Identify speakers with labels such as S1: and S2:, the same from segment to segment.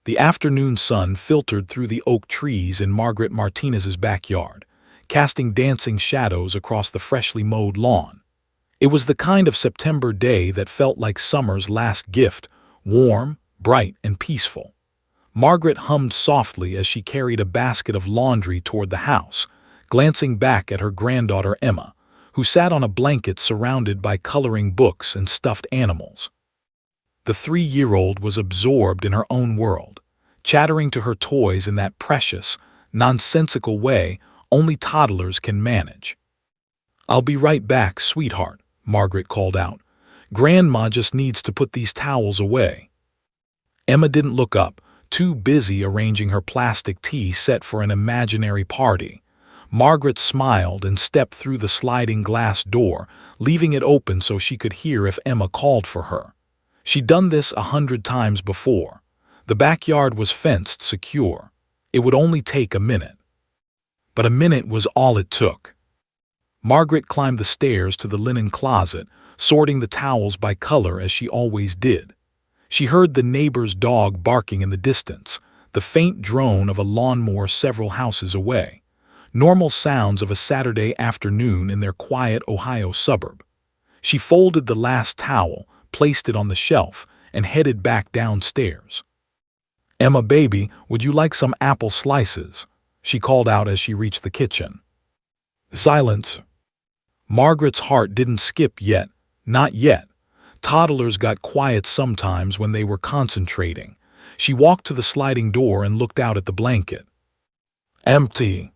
S1: The afternoon sun filtered through the oak trees in Margaret Martinez's backyard, casting dancing shadows across the freshly mowed lawn. It was the kind of September day that felt like summer's last gift, warm, bright, and peaceful. Margaret hummed softly as she carried a basket of laundry toward the house, glancing back at her granddaughter Emma, who sat on a blanket surrounded by coloring books and stuffed animals. The 3-year-old was absorbed in her own world, chattering to her toys in that precious, nonsensical way only toddlers can manage. "I'll be right back, sweetheart," Margaret called out. "Grandma just needs to put these towels away." Emma didn't look up, too busy arranging her plastic tea set for an imaginary party. Margaret smiled and stepped through the sliding glass door, leaving it open so she could hear if Emma called for her. She'd done this 100 times before. The backyard was fenced secure. It would only take a minute. But a minute was all it took. Margaret climbed the stairs to the linen closet, sorting the towels by color as she always did. She heard the neighbor's dog barking in the distance, the faint drone of a lawnmower several houses away. Normal sounds of a Saturday afternoon in their quiet Ohio suburb. She folded the last towel, placed it on the shelf, and headed back downstairs. "Emma, baby, would you like some apple slices?" she called out as she reached the kitchen. Silence. Margaret's heart didn't skip yet, not yet. Toddlers got quiet sometimes when they were concentrating. She walked to the sliding door and looked out at the blanket. Empty.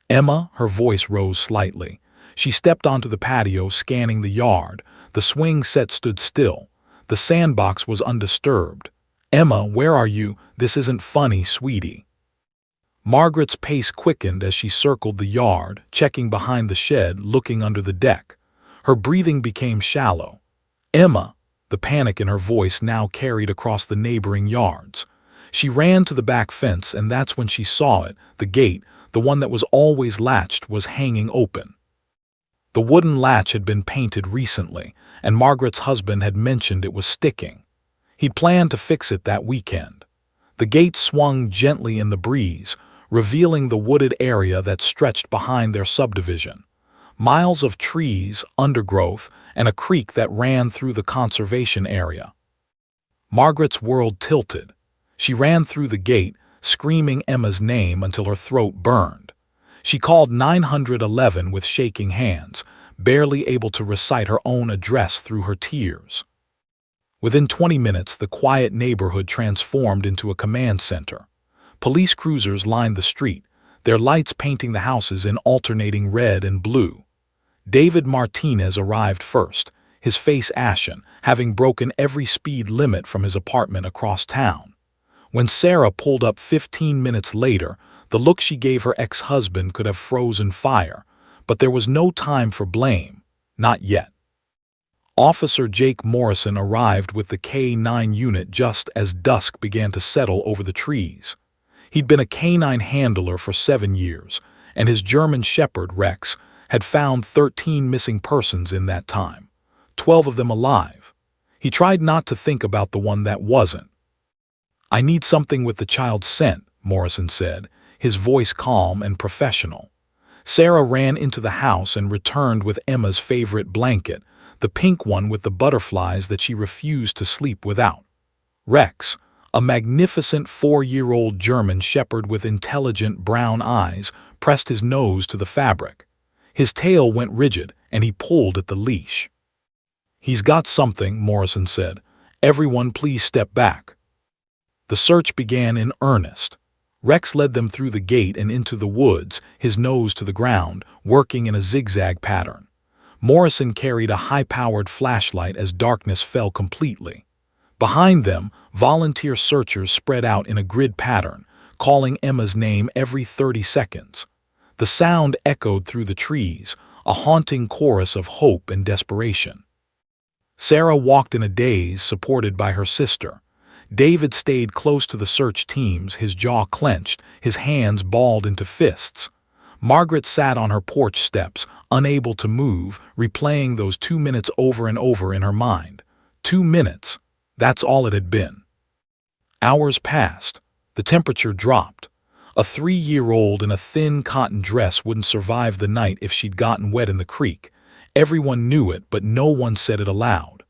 S1: Emma, her voice rose slightly. She stepped onto the patio, scanning the yard. The swing set stood still. The sandbox was undisturbed. "Emma, where are you? This isn't funny, sweetie." Margaret's pace quickened as she circled the yard, checking behind the shed, looking under the deck. Her breathing became shallow. "Emma," the panic in her voice now carried across the neighboring yards. She ran to the back fence, and that's when she saw it. The gate, the one that was always latched, was hanging open. The wooden latch had been painted recently, and Margaret's husband had mentioned it was sticking. He'd planned to fix it that weekend. The gate swung gently in the breeze, revealing the wooded area that stretched behind their subdivision. Miles of trees, undergrowth, and a creek that ran through the conservation area. Margaret's world tilted. She ran through the gate, screaming Emma's name until her throat burned. She called 911 with shaking hands, barely able to recite her own address through her tears. Within 20 minutes, the quiet neighborhood transformed into a command center. Police cruisers lined the street, their lights painting the houses in alternating red and blue. David Martinez arrived first, his face ashen, having broken every speed limit from his apartment across town. When Sarah pulled up 15 minutes later, the look she gave her ex-husband could have frozen fire, but there was no time for blame, not yet. Officer Jake Morrison arrived with the K-9 unit just as dusk began to settle over the trees. He'd been a canine handler for 7 years, and his German Shepherd, Rex, had found 13 missing persons in that time, 12 of them alive. He tried not to think about the one that wasn't. "I need something with the child's scent," Morrison said, his voice calm and professional. Sarah ran into the house and returned with Emma's favorite blanket, the pink one with the butterflies that she refused to sleep without. Rex, a magnificent 4-year-old German Shepherd with intelligent brown eyes, pressed his nose to the fabric. His tail went rigid, and he pulled at the leash. "He's got something," Morrison said. "Everyone please step back." The search began in earnest. Rex led them through the gate and into the woods, his nose to the ground, working in a zigzag pattern. Morrison carried a high-powered flashlight as darkness fell completely. Behind them, volunteer searchers spread out in a grid pattern, calling Emma's name every 30 seconds. The sound echoed through the trees, a haunting chorus of hope and desperation. Sarah walked in a daze, supported by her sister. David stayed close to the search teams, his jaw clenched, his hands balled into fists. Margaret sat on her porch steps, unable to move, replaying those 2 minutes over and over in her mind. 2 minutes. That's all it had been. Hours passed. The temperature dropped. A 3-year-old in a thin cotton dress wouldn't survive the night if she'd gotten wet in the creek. Everyone knew it, but no one said it aloud.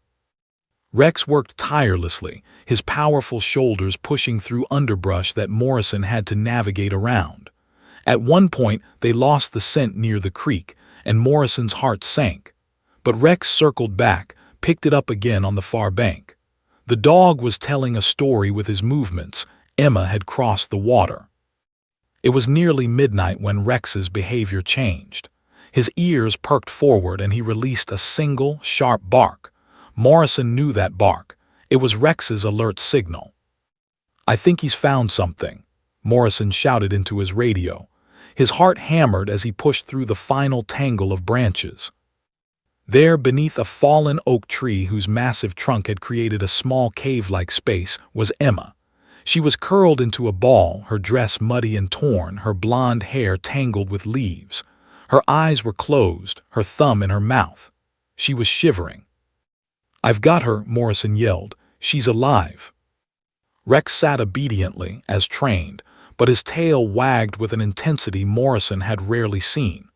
S1: Rex worked tirelessly, his powerful shoulders pushing through underbrush that Morrison had to navigate around. At one point, they lost the scent near the creek, and Morrison's heart sank. But Rex circled back, picked it up again on the far bank. The dog was telling a story with his movements. Emma had crossed the water. It was nearly midnight when Rex's behavior changed. His ears perked forward and he released a single, sharp bark. Morrison knew that bark. It was Rex's alert signal. "I think he's found something," Morrison shouted into his radio. His heart hammered as he pushed through the final tangle of branches. There, beneath a fallen oak tree whose massive trunk had created a small cave-like space, was Emma. She was curled into a ball, her dress muddy and torn, her blonde hair tangled with leaves. Her eyes were closed, her thumb in her mouth. She was shivering. "I've got her," Morrison yelled. "She's alive." Rex sat obediently, as trained, but his tail wagged with an intensity Morrison had rarely seen.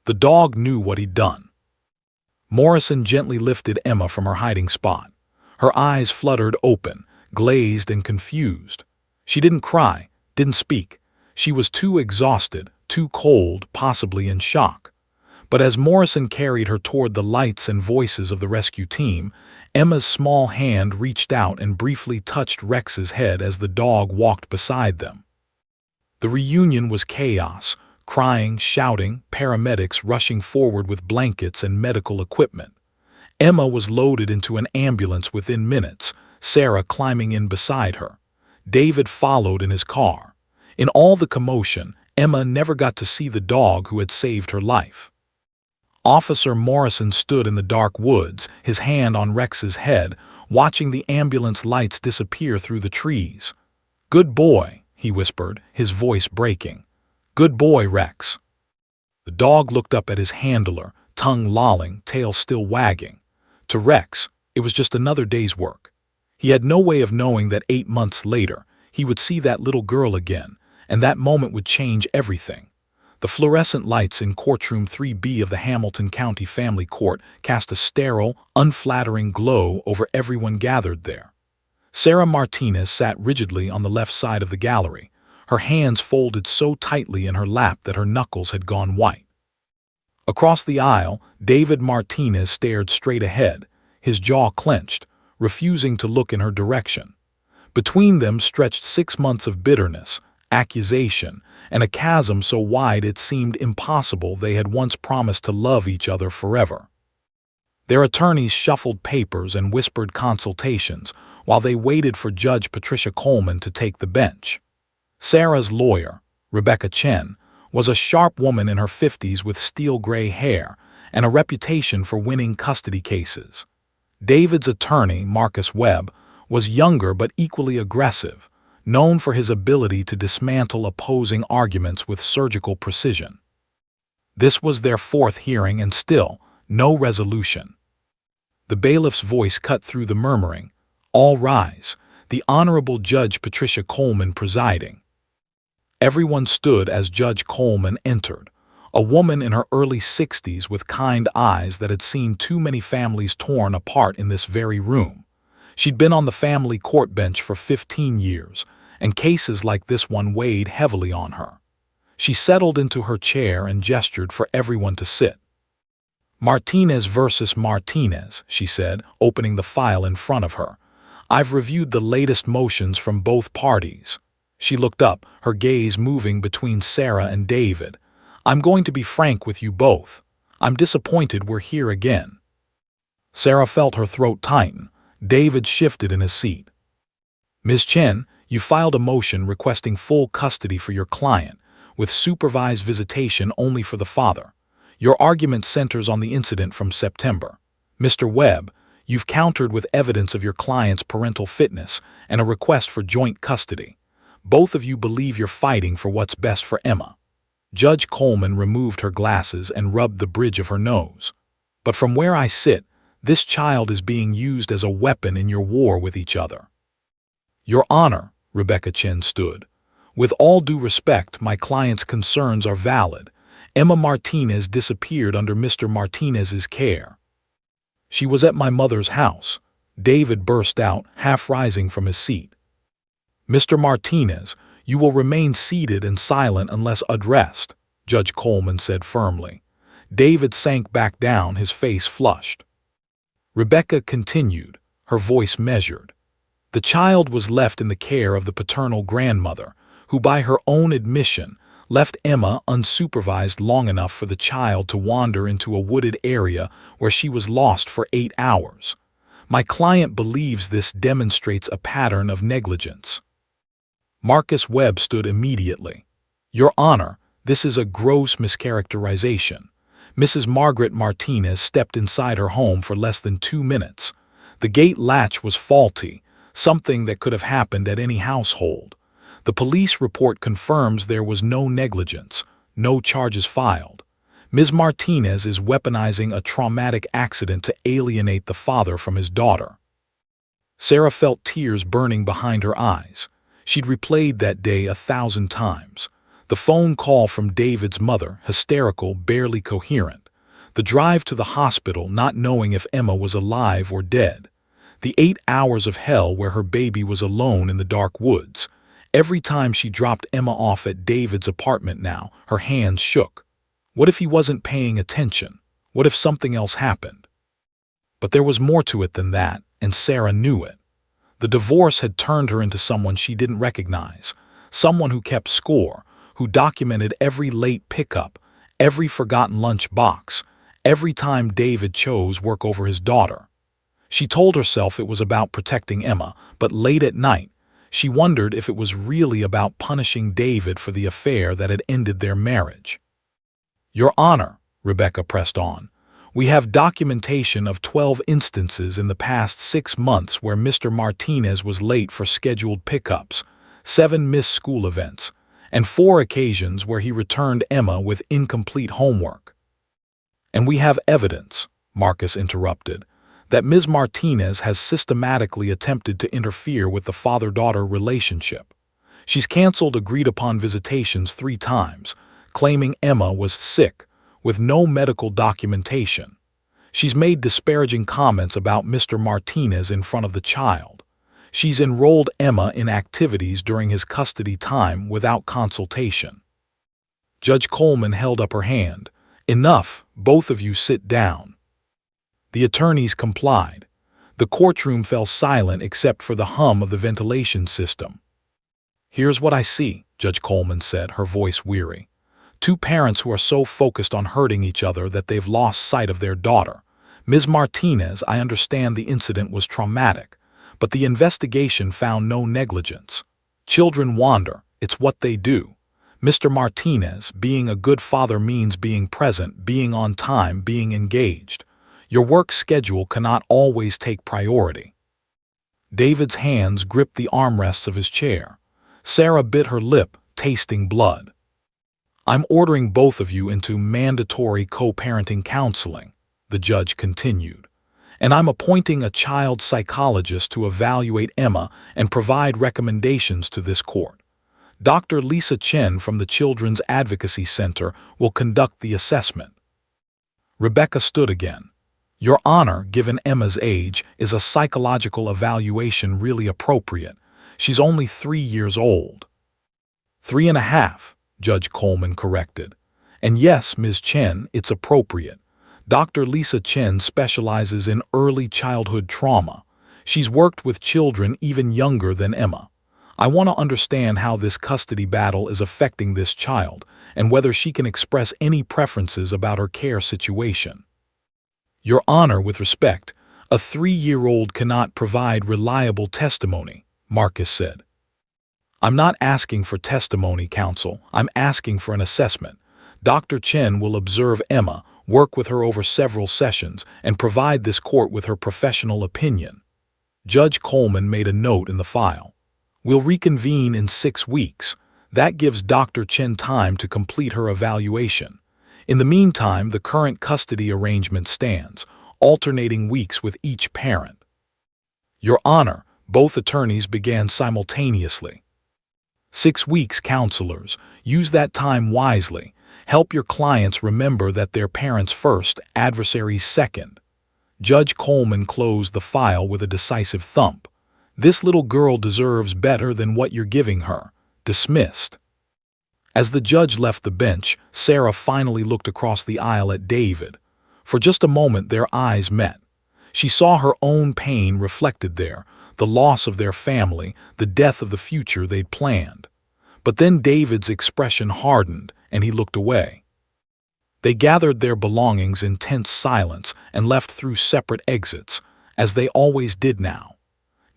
S1: The dog knew what he'd done. Morrison gently lifted Emma from her hiding spot. Her eyes fluttered open, glazed and confused. She didn't cry, didn't speak. She was too exhausted, too cold, possibly in shock. But as Morrison carried her toward the lights and voices of the rescue team, Emma's small hand reached out and briefly touched Rex's head as the dog walked beside them. The reunion was chaos, crying, shouting, paramedics rushing forward with blankets and medical equipment. Emma was loaded into an ambulance within minutes, Sarah climbing in beside her. David followed in his car. In all the commotion, Emma never got to see the dog who had saved her life. Officer Morrison stood in the dark woods, his hand on Rex's head, watching the ambulance lights disappear through the trees. "Good boy," he whispered, his voice breaking. "Good boy, Rex." The dog looked up at his handler, tongue lolling, tail still wagging. To Rex, it was just another day's work. He had no way of knowing that 8 months later, he would see that little girl again, and that moment would change everything. The fluorescent lights in courtroom 3B of the Hamilton County Family Court cast a sterile, unflattering glow over everyone gathered there. Sarah Martinez sat rigidly on the left side of the gallery, her hands folded so tightly in her lap that her knuckles had gone white. Across the aisle, David Martinez stared straight ahead, his jaw clenched, refusing to look in her direction. Between them stretched 6 months of bitterness, accusation, and a chasm so wide it seemed impossible they had once promised to love each other forever. Their attorneys shuffled papers and whispered consultations while they waited for Judge Patricia Coleman to take the bench. Sarah's lawyer, Rebecca Chen, was a sharp woman in her 50s with steel-gray hair and a reputation for winning custody cases. David's attorney, Marcus Webb, was younger but equally aggressive, known for his ability to dismantle opposing arguments with surgical precision. This was their 4th hearing and still, no resolution. The bailiff's voice cut through the murmuring. "All rise," the Honorable Judge Patricia Coleman presiding. Everyone stood as Judge Coleman entered, a woman in her early 60s with kind eyes that had seen too many families torn apart in this very room. She'd been on the family court bench for 15 years, and cases like this one weighed heavily on her. She settled into her chair and gestured for everyone to sit. "Martinez versus Martinez," she said, opening the file in front of her. "I've reviewed the latest motions from both parties." She looked up, her gaze moving between Sarah and David. "I'm going to be frank with you both. I'm disappointed we're here again." Sarah felt her throat tighten. David shifted in his seat. "Ms. Chen, you filed a motion requesting full custody for your client, with supervised visitation only for the father. Your argument centers on the incident from September. Mr. Webb, you've countered with evidence of your client's parental fitness and a request for joint custody. Both of you believe you're fighting for what's best for Emma." Judge Coleman removed her glasses and rubbed the bridge of her nose. "But from where I sit, this child is being used as a weapon in your war with each other." "Your Honor," Rebecca Chen stood. "With all due respect, my client's concerns are valid. Emma Martinez disappeared under Mr. Martinez's care." "She was at my mother's house," David burst out, half rising from his seat. "Mr. Martinez, you will remain seated and silent unless addressed," Judge Coleman said firmly. David sank back down, his face flushed. Rebecca continued, her voice measured. "The child was left in the care of the paternal grandmother, who by her own admission left Emma unsupervised long enough for the child to wander into a wooded area where she was lost for 8 hours. My client believes this demonstrates a pattern of negligence." Marcus Webb stood immediately. "Your Honor, this is a gross mischaracterization. Mrs. Margaret Martinez stepped inside her home for less than 2 minutes. The gate latch was faulty, something that could have happened at any household. The police report confirms there was no negligence, no charges filed. Ms. Martinez is weaponizing a traumatic accident to alienate the father from his daughter." Sarah felt tears burning behind her eyes. She'd replayed that day 1,000 times. The phone call from David's mother, hysterical, barely coherent. The drive to the hospital, not knowing if Emma was alive or dead. The 8 hours of hell where her baby was alone in the dark woods. Every time she dropped Emma off at David's apartment now, her hands shook. What if he wasn't paying attention? What if something else happened? But there was more to it than that, and Sarah knew it. The divorce had turned her into someone she didn't recognize, someone who kept score, who documented every late pickup, every forgotten lunch box, every time David chose work over his daughter. She told herself it was about protecting Emma, but late at night, she wondered if it was really about punishing David for the affair that had ended their marriage. "Your Honor," Rebecca pressed on, "we have documentation of 12 instances in the past 6 months where Mr. Martinez was late for scheduled pickups, 7 missed school events, and 4 occasions where he returned Emma with incomplete homework." "And we have evidence," Marcus interrupted, "that Ms. Martinez has systematically attempted to interfere with the father-daughter relationship. She's canceled agreed-upon visitations 3 times, claiming Emma was sick, with no medical documentation. She's made disparaging comments about Mr. Martinez in front of the child. She's enrolled Emma in activities during his custody time without consultation." Judge Coleman held up her hand. "Enough, both of you sit down." The attorneys complied. The courtroom fell silent except for the hum of the ventilation system. "Here's what I see," Judge Coleman said, her voice weary. "2 parents who are so focused on hurting each other that they've lost sight of their daughter. Ms. Martinez, I understand the incident was traumatic, but the investigation found no negligence. Children wander, it's what they do. Mr. Martinez, being a good father means being present, being on time, being engaged. Your work schedule cannot always take priority." David's hands gripped the armrests of his chair. Sarah bit her lip, tasting blood. "I'm ordering both of you into mandatory co-parenting counseling," the judge continued. "And I'm appointing a child psychologist to evaluate Emma and provide recommendations to this court. Dr. Lisa Chen from the Children's Advocacy Center will conduct the assessment." Rebecca stood again. "Your Honor, given Emma's age, is a psychological evaluation really appropriate? She's only 3 years old." 3.5, Judge Coleman corrected. "And yes, Ms. Chen, it's appropriate. Dr. Lisa Chen specializes in early childhood trauma. She's worked with children even younger than Emma. I want to understand how this custody battle is affecting this child and whether she can express any preferences about her care situation." "Your Honor, with respect, a 3-year-old cannot provide reliable testimony," Marcus said. "I'm not asking for testimony, counsel. I'm asking for an assessment. Dr. Chen will observe Emma, work with her over several sessions, and provide this court with her professional opinion." Judge Coleman made a note in the file. "We'll reconvene in 6 weeks. That gives Dr. Chen time to complete her evaluation. In the meantime, the current custody arrangement stands, alternating weeks with each parent." "Your Honor," both attorneys began simultaneously. 6 weeks, counselors. Use that time wisely. Help your clients remember that they're parents first, adversaries second. Judge Coleman closed the file with a decisive thump. This little girl deserves better than what you're giving her. Dismissed. As the judge left the bench, Sarah finally looked across the aisle at David. For just a moment their eyes met. She saw her own pain reflected there, the loss of their family, the death of the future they'd planned. But then David's expression hardened, and he looked away. They gathered their belongings in tense silence and left through separate exits, as they always did now.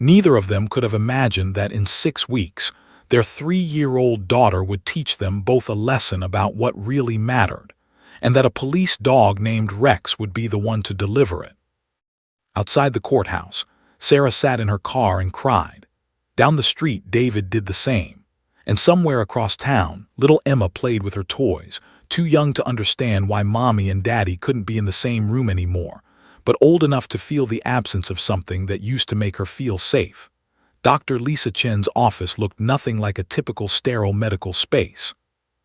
S1: Neither of them could have imagined that in 6 weeks, their 3-year-old daughter would teach them both a lesson about what really mattered, and that a police dog named Rex would be the one to deliver it. Outside the courthouse, Sarah sat in her car and cried. Down the street, David did the same. And somewhere across town, little Emma played with her toys, too young to understand why Mommy and Daddy couldn't be in the same room anymore, but old enough to feel the absence of something that used to make her feel safe. Dr. Lisa Chen's office looked nothing like a typical sterile medical space.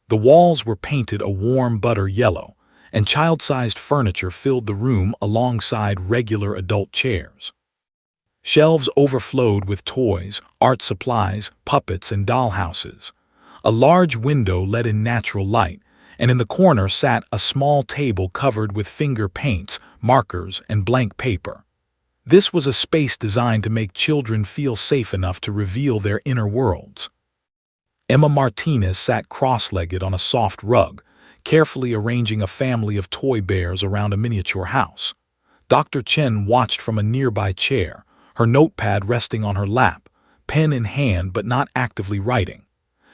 S1: The walls were painted a warm butter yellow, and child-sized furniture filled the room alongside regular adult chairs. Shelves overflowed with toys, art supplies, puppets, and dollhouses. A large window let in natural light, and in the corner sat a small table covered with finger paints, markers, and blank paper. This was a space designed to make children feel safe enough to reveal their inner worlds. Emma Martinez sat cross-legged on a soft rug, carefully arranging a family of toy bears around a miniature house. Dr. Chen watched from a nearby chair, her notepad resting on her lap, pen in hand but not actively writing.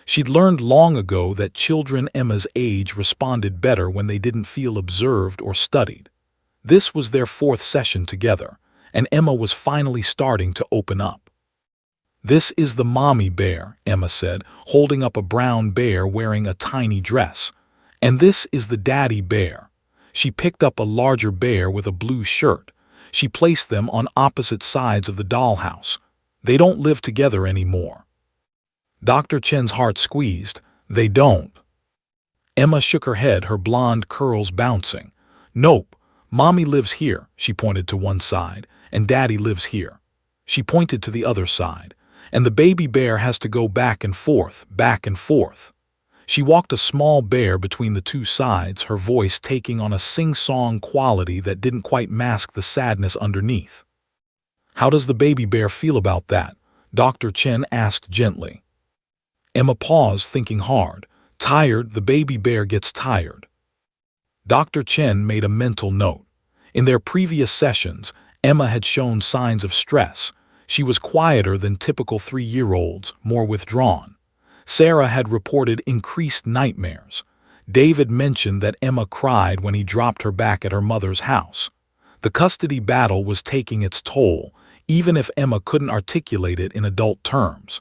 S1: She'd learned long ago that children Emma's age responded better when they didn't feel observed or studied. This was their 4th session together, and Emma was finally starting to open up. "This is the mommy bear," Emma said, holding up a brown bear wearing a tiny dress. "And this is the daddy bear." She picked up a larger bear with a blue shirt. She placed them on opposite sides of the dollhouse. "They don't live together anymore." Dr. Chen's heart squeezed. "They don't." Emma shook her head, her blonde curls bouncing. "Nope. Mommy lives here," she pointed to one side, "and Daddy lives here." She pointed to the other side, "and the baby bear has to go back and forth, back and forth." She walked a small bear between the two sides, her voice taking on a sing-song quality that didn't quite mask the sadness underneath. "How does the baby bear feel about that?" Dr. Chen asked gently. Emma paused, thinking hard. "Tired, the baby bear gets tired." Dr. Chen made a mental note. In their previous sessions, Emma had shown signs of stress. She was quieter than typical 3-year-olds, more withdrawn. Sarah had reported increased nightmares. David mentioned that Emma cried when he dropped her back at her mother's house. The custody battle was taking its toll, even if Emma couldn't articulate it in adult terms.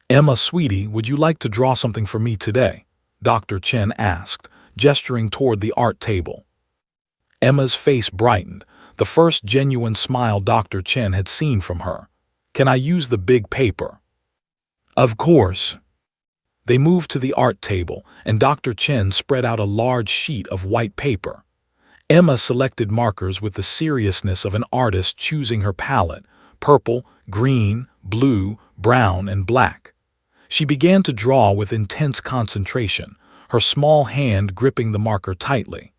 S1: "Emma, sweetie, would you like to draw something for me today?" Dr. Chen asked, gesturing toward the art table. Emma's face brightened, the first genuine smile Dr. Chen had seen from her. "Can I use the big paper?" "Of course." They moved to the art table, and Dr. Chen spread out a large sheet of white paper. Emma selected markers with the seriousness of an artist choosing her palette: purple, green, blue, brown, and black. She began to draw with intense concentration, her small hand gripping the marker tightly.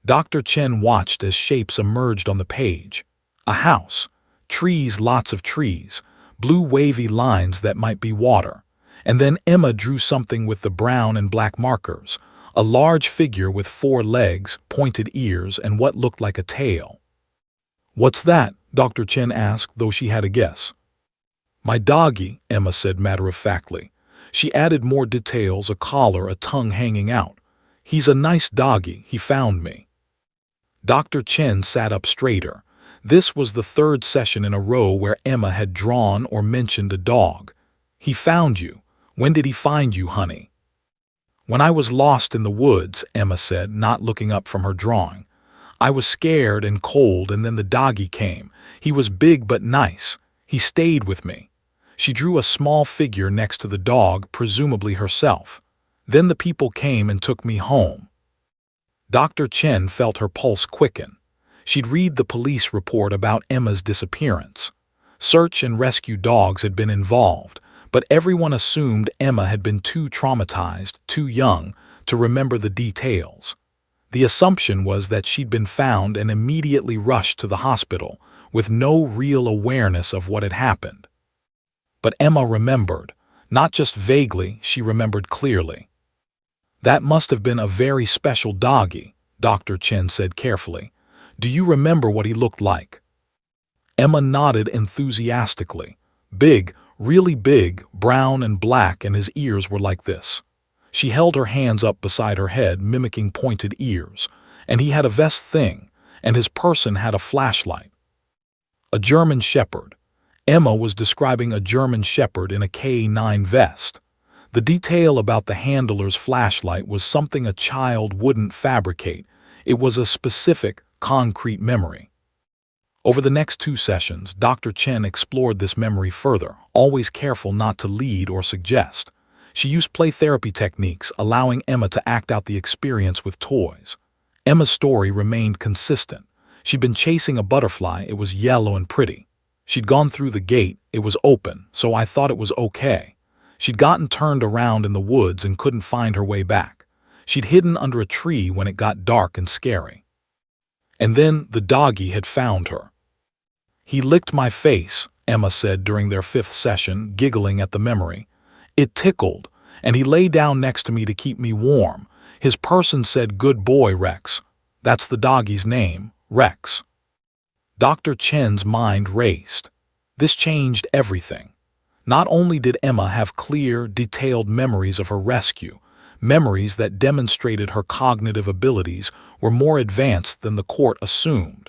S1: Dr. Chen watched as shapes emerged on the page. A house, trees, lots of trees, blue wavy lines that might be water. And then Emma drew something with the brown and black markers, a large figure with 4 legs, pointed ears, and what looked like a tail. "What's that?" Dr. Chen asked, though she had a guess. "My doggy," Emma said matter-of-factly. She added more details: a collar, a tongue hanging out. "He's a nice doggy, he found me." Dr. Chen sat up straighter. This was the 3rd session in a row where Emma had drawn or mentioned a dog. "He found you. When did he find you, honey?" "When I was lost in the woods," Emma said, not looking up from her drawing. "I was scared and cold, and then the doggy came. He was big but nice. He stayed with me." She drew a small figure next to the dog, presumably herself. Then the people came and took me home. Dr. Chen felt her pulse quicken. She'd read the police report about Emma's disappearance. Search and rescue dogs had been involved, but everyone assumed Emma had been too traumatized, too young, to remember the details. The assumption was that she'd been found and immediately rushed to the hospital, with no real awareness of what had happened. But Emma remembered. Not just vaguely, she remembered clearly. "That must have been a very special doggy," Dr. Chen said carefully. "Do you remember what he looked like?" Emma nodded enthusiastically. "Big, really big, brown and black, and his ears were like this." She held her hands up beside her head, mimicking pointed ears. "And he had a vest thing, and his person had a flashlight." A German Shepherd. Emma was describing a German Shepherd in a K9 vest. The detail about the handler's flashlight was something a child wouldn't fabricate. It was a specific, concrete memory. Over the next 2 sessions, Dr. Chen explored this memory further, always careful not to lead or suggest. She used play therapy techniques, allowing Emma to act out the experience with toys. Emma's story remained consistent. She'd been chasing a butterfly, it was yellow and pretty. She'd gone through the gate, it was open, so I thought it was okay. She'd gotten turned around in the woods and couldn't find her way back. She'd hidden under a tree when it got dark and scary. And then the doggy had found her. "He licked my face," Emma said during their 5th session, giggling at the memory. "It tickled, and he lay down next to me to keep me warm. His person said, 'Good boy, Rex.' That's the doggy's name, Rex." Dr. Chen's mind raced. This changed everything. Not only did Emma have clear, detailed memories of her rescue, memories that demonstrated her cognitive abilities were more advanced than the court assumed,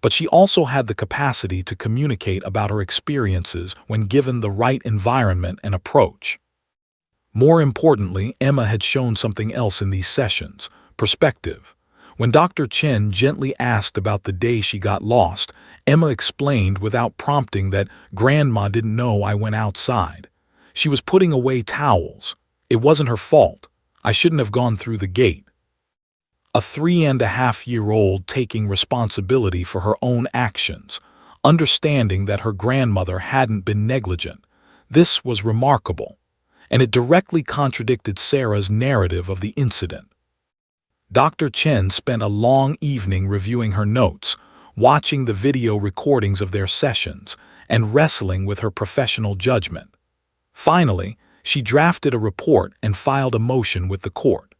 S1: but she also had the capacity to communicate about her experiences when given the right environment and approach. More importantly, Emma had shown something else in these sessions: perspective. When Dr. Chen gently asked about the day she got lost, Emma explained without prompting that Grandma didn't know I went outside. She was putting away towels. It wasn't her fault. I shouldn't have gone through the gate. A 3.5-year-old taking responsibility for her own actions, understanding that her grandmother hadn't been negligent. This was remarkable, and it directly contradicted Sarah's narrative of the incident. Dr. Chen spent a long evening reviewing her notes, watching the video recordings of their sessions, and wrestling with her professional judgment. Finally, she drafted a report and filed a motion with the court.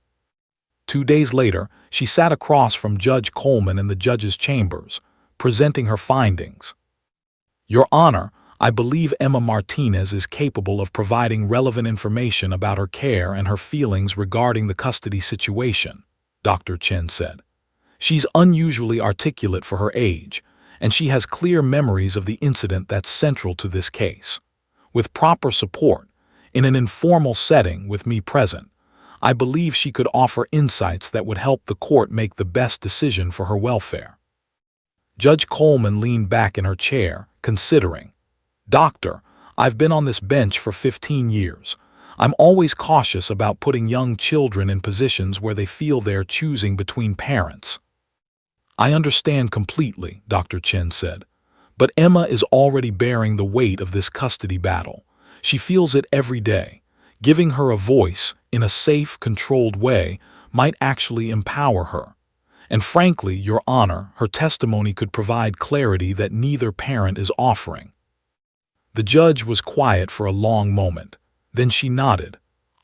S1: 2 days later, she sat across from Judge Coleman in the judge's chambers, presenting her findings. "Your Honor, I believe Emma Martinez is capable of providing relevant information about her care and her feelings regarding the custody situation," Dr. Chen said. "She's unusually articulate for her age, and she has clear memories of the incident that's central to this case. With proper support, in an informal setting with me present, I believe she could offer insights that would help the court make the best decision for her welfare." Judge Coleman leaned back in her chair, considering. "Doctor, I've been on this bench for 15 years. I'm always cautious about putting young children in positions where they feel they're choosing between parents." "I understand completely," Dr. Chen said. "But Emma is already bearing the weight of this custody battle. She feels it every day. Giving her a voice, in a safe, controlled way, might actually empower her. And frankly, Your Honor, her testimony could provide clarity that neither parent is offering." The judge was quiet for a long moment. Then she nodded.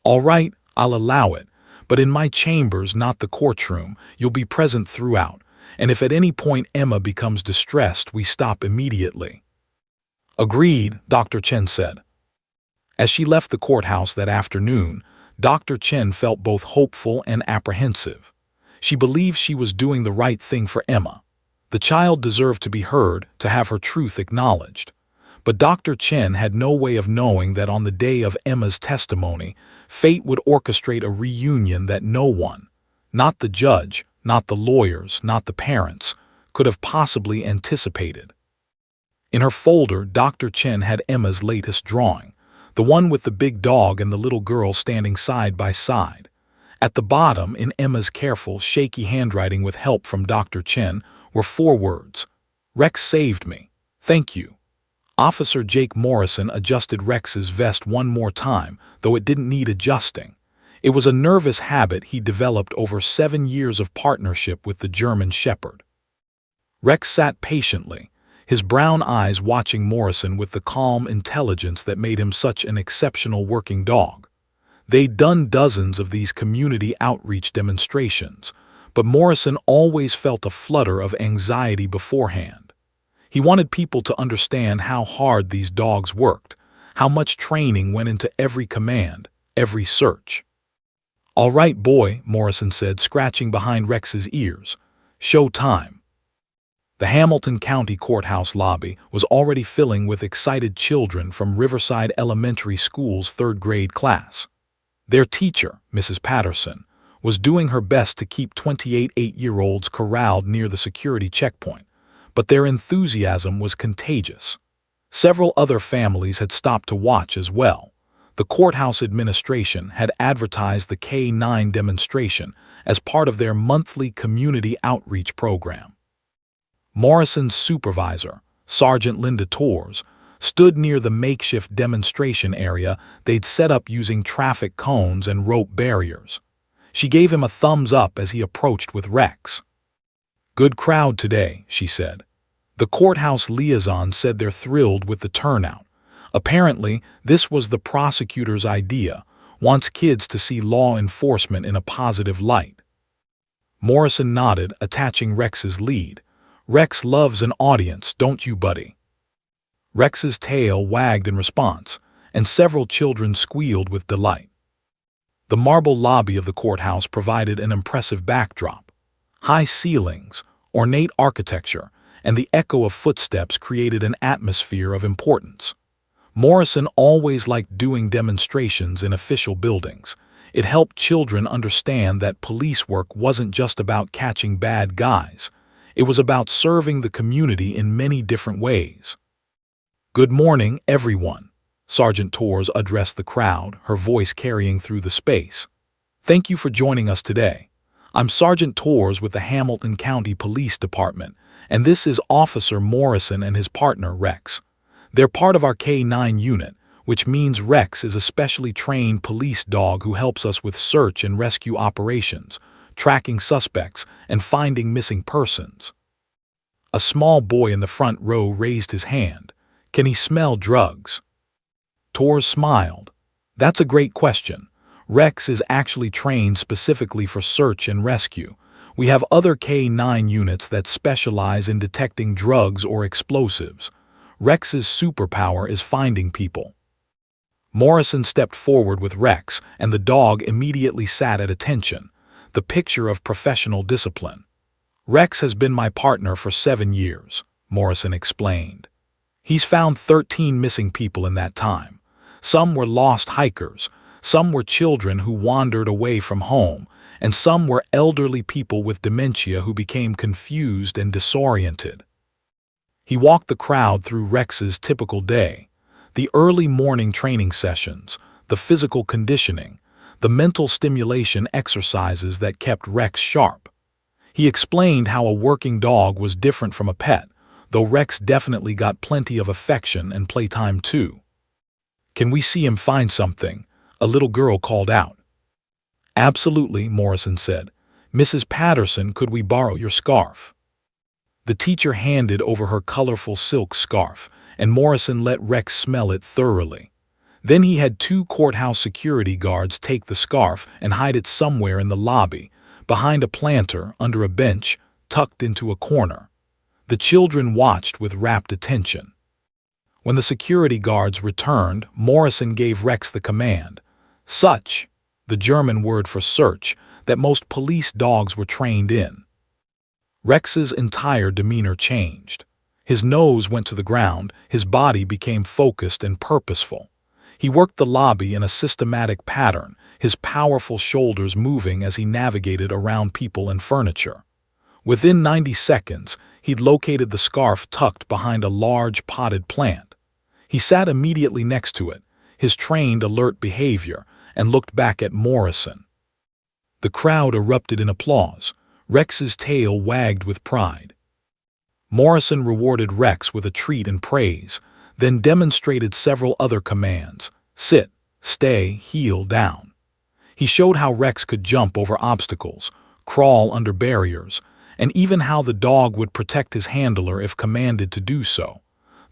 S1: "All right, I'll allow it. But in my chambers, not the courtroom, you'll be present throughout. And if at any point Emma becomes distressed, we stop immediately." "Agreed," Dr. Chen said. As she left the courthouse that afternoon, Dr. Chen felt both hopeful and apprehensive. She believed she was doing the right thing for Emma. The child deserved to be heard, to have her truth acknowledged. But Dr. Chen had no way of knowing that on the day of Emma's testimony, fate would orchestrate a reunion that no one, not the judge, not the lawyers, not the parents, could have possibly anticipated. In her folder, Dr. Chen had Emma's latest drawing, the one with the big dog and the little girl standing side by side. At the bottom, in Emma's careful, shaky handwriting with help from Dr. Chen, were 4 words. "Rex saved me. Thank you." Officer Jake Morrison adjusted Rex's vest one more time, though it didn't need adjusting. It was a nervous habit he developed over 7 years of partnership with the German Shepherd. Rex sat patiently, his brown eyes watching Morrison with the calm intelligence that made him such an exceptional working dog. They'd done dozens of these community outreach demonstrations, but Morrison always felt a flutter of anxiety beforehand. He wanted people to understand how hard these dogs worked, how much training went into every command, every search. "All right, boy," Morrison said, scratching behind Rex's ears. "Show time." The Hamilton County Courthouse lobby was already filling with excited children from Riverside Elementary School's 3rd grade class. Their teacher, Mrs. Patterson, was doing her best to keep 28 8-year-olds corralled near the security checkpoint, but their enthusiasm was contagious. Several other families had stopped to watch as well. The courthouse administration had advertised the K-9 demonstration as part of their monthly community outreach program. Morrison's supervisor, Sergeant Linda Torres, stood near the makeshift demonstration area they'd set up using traffic cones and rope barriers. She gave him a thumbs up as he approached with Rex. "Good crowd today," she said. The courthouse liaison said they're thrilled with the turnout. Apparently, this was the prosecutor's idea, wants kids to see law enforcement in a positive light. Morrison nodded, attaching Rex's lead. "Rex loves an audience, don't you, buddy?" Rex's tail wagged in response, and several children squealed with delight. The marble lobby of the courthouse provided an impressive backdrop. High ceilings, ornate architecture, and the echo of footsteps created an atmosphere of importance. Morrison always liked doing demonstrations in official buildings. It helped children understand that police work wasn't just about catching bad guys. It was about serving the community in many different ways. "Good morning, everyone," Sergeant Torres addressed the crowd, her voice carrying through the space. "Thank you for joining us today. I'm Sergeant Torres with the Hamilton County Police Department, and this is Officer Morrison and his partner, Rex. They're part of our K-9 unit, which means Rex is a specially trained police dog who helps us with search and rescue operations, tracking suspects, and finding missing persons." A small boy in the front row raised his hand. "Can he smell drugs?" Torres smiled. "That's a great question. Rex is actually trained specifically for search and rescue. We have other K-9 units that specialize in detecting drugs or explosives. Rex's superpower is finding people." Morrison stepped forward with Rex, and the dog immediately sat at attention, the picture of professional discipline. "Rex has been my partner for 7 years, Morrison explained. He's found 13 missing people in that time. Some were lost hikers, some were children who wandered away from home, and some were elderly people with dementia who became confused and disoriented." He walked the crowd through Rex's typical day, the early morning training sessions, the physical conditioning, the mental stimulation exercises that kept Rex sharp. He explained how a working dog was different from a pet, though Rex definitely got plenty of affection and playtime too. "Can we see him find something?" a little girl called out. "Absolutely," Morrison said. "Mrs. Patterson, could we borrow your scarf?" The teacher handed over her colorful silk scarf, and Morrison let Rex smell it thoroughly. Then he had 2 courthouse security guards take the scarf and hide it somewhere in the lobby, behind a planter, under a bench, tucked into a corner. The children watched with rapt attention. When the security guards returned, Morrison gave Rex the command, "Such," the German word for search, that most police dogs were trained in. Rex's entire demeanor changed. His nose went to the ground, his body became focused and purposeful. He worked the lobby in a systematic pattern, his powerful shoulders moving as he navigated around people and furniture. Within 90 seconds, He'd located the scarf tucked behind a large potted plant. He sat immediately next to it, his trained, alert behavior, and looked back at Morrison. The crowd erupted in applause. Rex's tail wagged with pride. Morrison rewarded Rex with a treat and praise, then demonstrated several other commands: sit, stay, heel, down. He showed how Rex could jump over obstacles, crawl under barriers, and even how the dog would protect his handler if commanded to do so,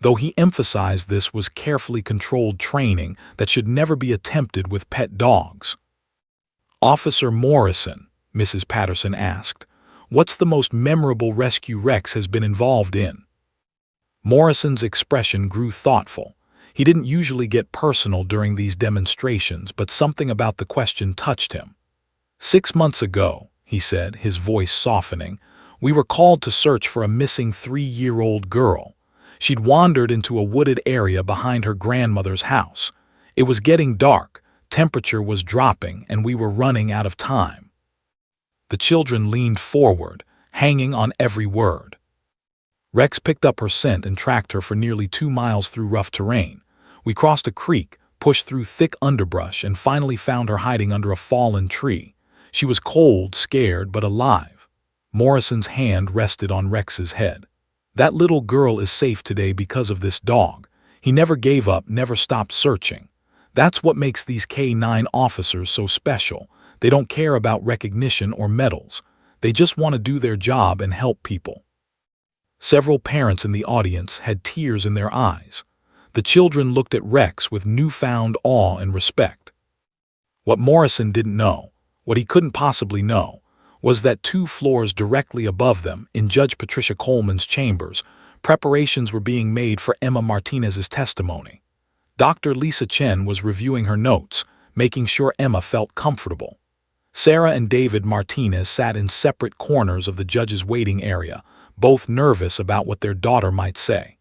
S1: though he emphasized this was carefully controlled training that should never be attempted with pet dogs. "Officer Morrison," Mrs. Patterson asked, "what's the most memorable rescue Rex has been involved in?" Morrison's expression grew thoughtful. He didn't usually get personal during these demonstrations, but something about the question touched him. "6 months ago," he said, his voice softening, "we were called to search for a missing 3-year-old girl. She'd wandered into a wooded area behind her grandmother's house. It was getting dark, temperature was dropping, and we were running out of time." The children leaned forward, hanging on every word. "Rex picked up her scent and tracked her for nearly 2 miles through rough terrain. We crossed a creek, pushed through thick underbrush, and finally found her hiding under a fallen tree. She was cold, scared, but alive." Morrison's hand rested on Rex's head. "That little girl is safe today because of this dog. He never gave up, never stopped searching. That's what makes these K-9 officers so special. They don't care about recognition or medals. They just want to do their job and help people." Several parents in the audience had tears in their eyes. The children looked at Rex with newfound awe and respect. What Morrison didn't know, what he couldn't possibly know, was that 2 floors directly above them, in Judge Patricia Coleman's chambers, preparations were being made for Emma Martinez's testimony. Dr. Lisa Chen was reviewing her notes, making sure Emma felt comfortable. Sarah and David Martinez sat in separate corners of the judge's waiting area, both nervous about what their daughter might say.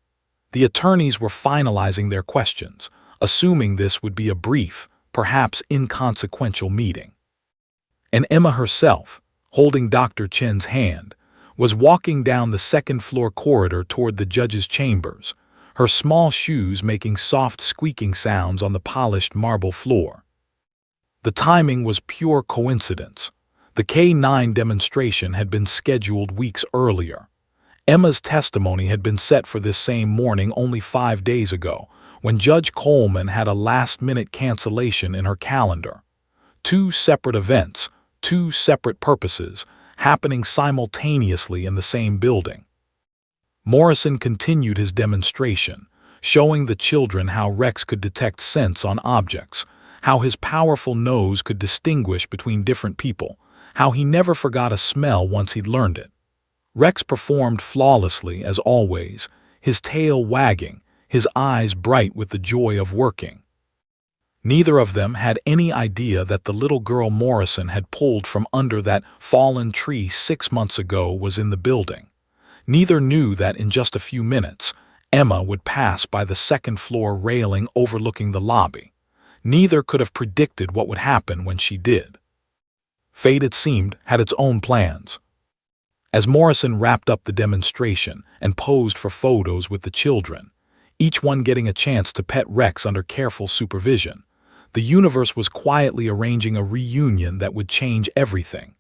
S1: The attorneys were finalizing their questions, assuming this would be a brief, perhaps inconsequential meeting. And Emma herself, holding Dr. Chen's hand, was walking down the second-floor corridor toward the judge's chambers, her small shoes making soft squeaking sounds on the polished marble floor. The timing was pure coincidence. The K-9 demonstration had been scheduled weeks earlier. Emma's testimony had been set for this same morning only 5 days ago, when Judge Coleman had a last-minute cancellation in her calendar. 2 separate events, 2 separate purposes, happening simultaneously in the same building. Morrison continued his demonstration, showing the children how Rex could detect scents on objects, how his powerful nose could distinguish between different people, how he never forgot a smell once he'd learned it. Rex performed flawlessly, as always, his tail wagging, his eyes bright with the joy of working. Neither of them had any idea that the little girl Morrison had pulled from under that fallen tree 6 months ago was in the building. Neither knew that in just a few minutes, Emma would pass by the second-floor railing overlooking the lobby. Neither could have predicted what would happen when she did. Fate, it seemed, had its own plans. As Morrison wrapped up the demonstration and posed for photos with the children, each one getting a chance to pet Rex under careful supervision, the universe was quietly arranging a reunion that would change everything,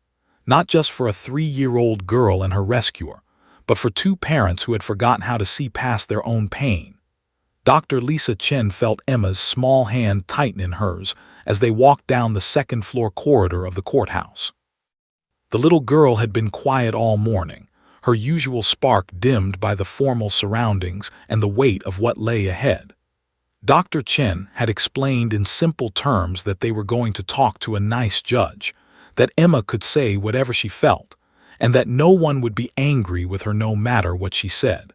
S1: not just for a 3-year-old girl and her rescuer, but for 2 parents who had forgotten how to see past their own pain. Dr. Lisa Chen felt Emma's small hand tighten in hers as they walked down the second-floor corridor of the courthouse. The little girl had been quiet all morning, her usual spark dimmed by the formal surroundings and the weight of what lay ahead. Dr. Chen had explained in simple terms that they were going to talk to a nice judge, that Emma could say whatever she felt, and that no one would be angry with her no matter what she said.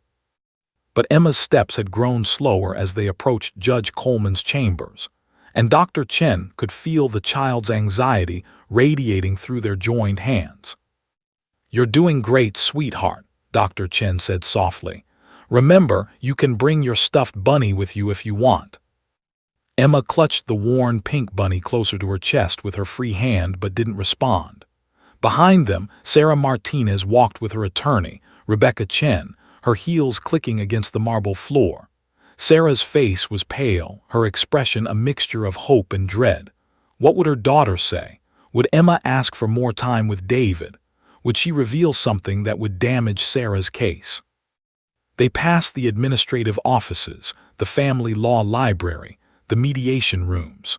S1: But Emma's steps had grown slower as they approached Judge Coleman's chambers, and Dr. Chen could feel the child's anxiety radiating through their joined hands. "You're doing great, sweetheart," Dr. Chen said softly. "Remember, you can bring your stuffed bunny with you if you want." Emma clutched the worn pink bunny closer to her chest with her free hand but didn't respond. Behind them, Sarah Martinez walked with her attorney, Rebecca Chen, her heels clicking against the marble floor. Sarah's face was pale, her expression a mixture of hope and dread. What would her daughter say? Would Emma ask for more time with David? Would she reveal something that would damage Sarah's case? They passed the administrative offices, the family law library, the mediation rooms.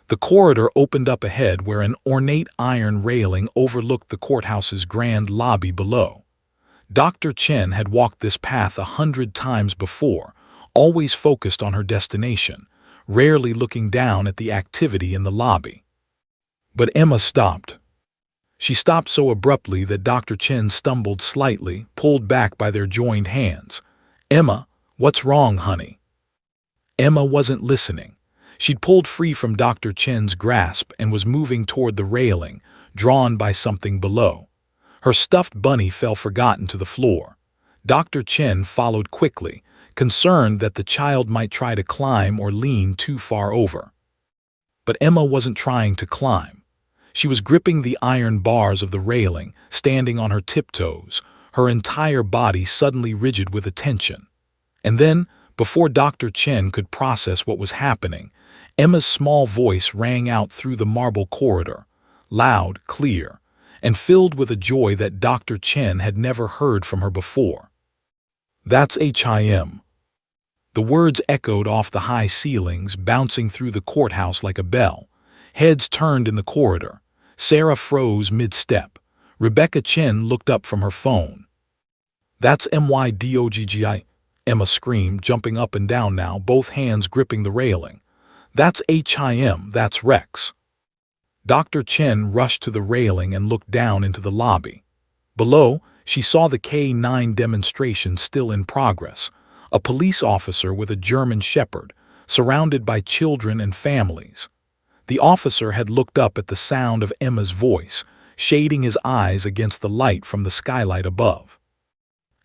S1: The corridor opened up ahead where an ornate iron railing overlooked the courthouse's grand lobby below. Dr. Chen had walked this path 100 times before, always focused on her destination, rarely looking down at the activity in the lobby. But Emma stopped. She stopped so abruptly that Dr. Chen stumbled slightly, pulled back by their joined hands. "Emma, what's wrong, honey?" Emma wasn't listening. She'd pulled free from Dr. Chen's grasp and was moving toward the railing, drawn by something below. Her stuffed bunny fell forgotten to the floor. Dr. Chen followed quickly, concerned that the child might try to climb or lean too far over. But Emma wasn't trying to climb. She was gripping the iron bars of the railing, standing on her tiptoes, her entire body suddenly rigid with attention. And then, before Dr. Chen could process what was happening, Emma's small voice rang out through the marble corridor, loud, clear, and filled with a joy that Dr. Chen had never heard from her before. "That's HIM." The words echoed off the high ceilings, bouncing through the courthouse like a bell. Heads turned in the corridor. Sarah froze mid-step. Rebecca Chen looked up from her phone. "That's MYDOGGI," Emma screamed, jumping up and down now, both hands gripping the railing. "That's HIM, that's Rex." Dr. Chen rushed to the railing and looked down into the lobby. Below, she saw the K9 demonstration still in progress, a police officer with a German shepherd, surrounded by children and families. The officer had looked up at the sound of Emma's voice, shading his eyes against the light from the skylight above.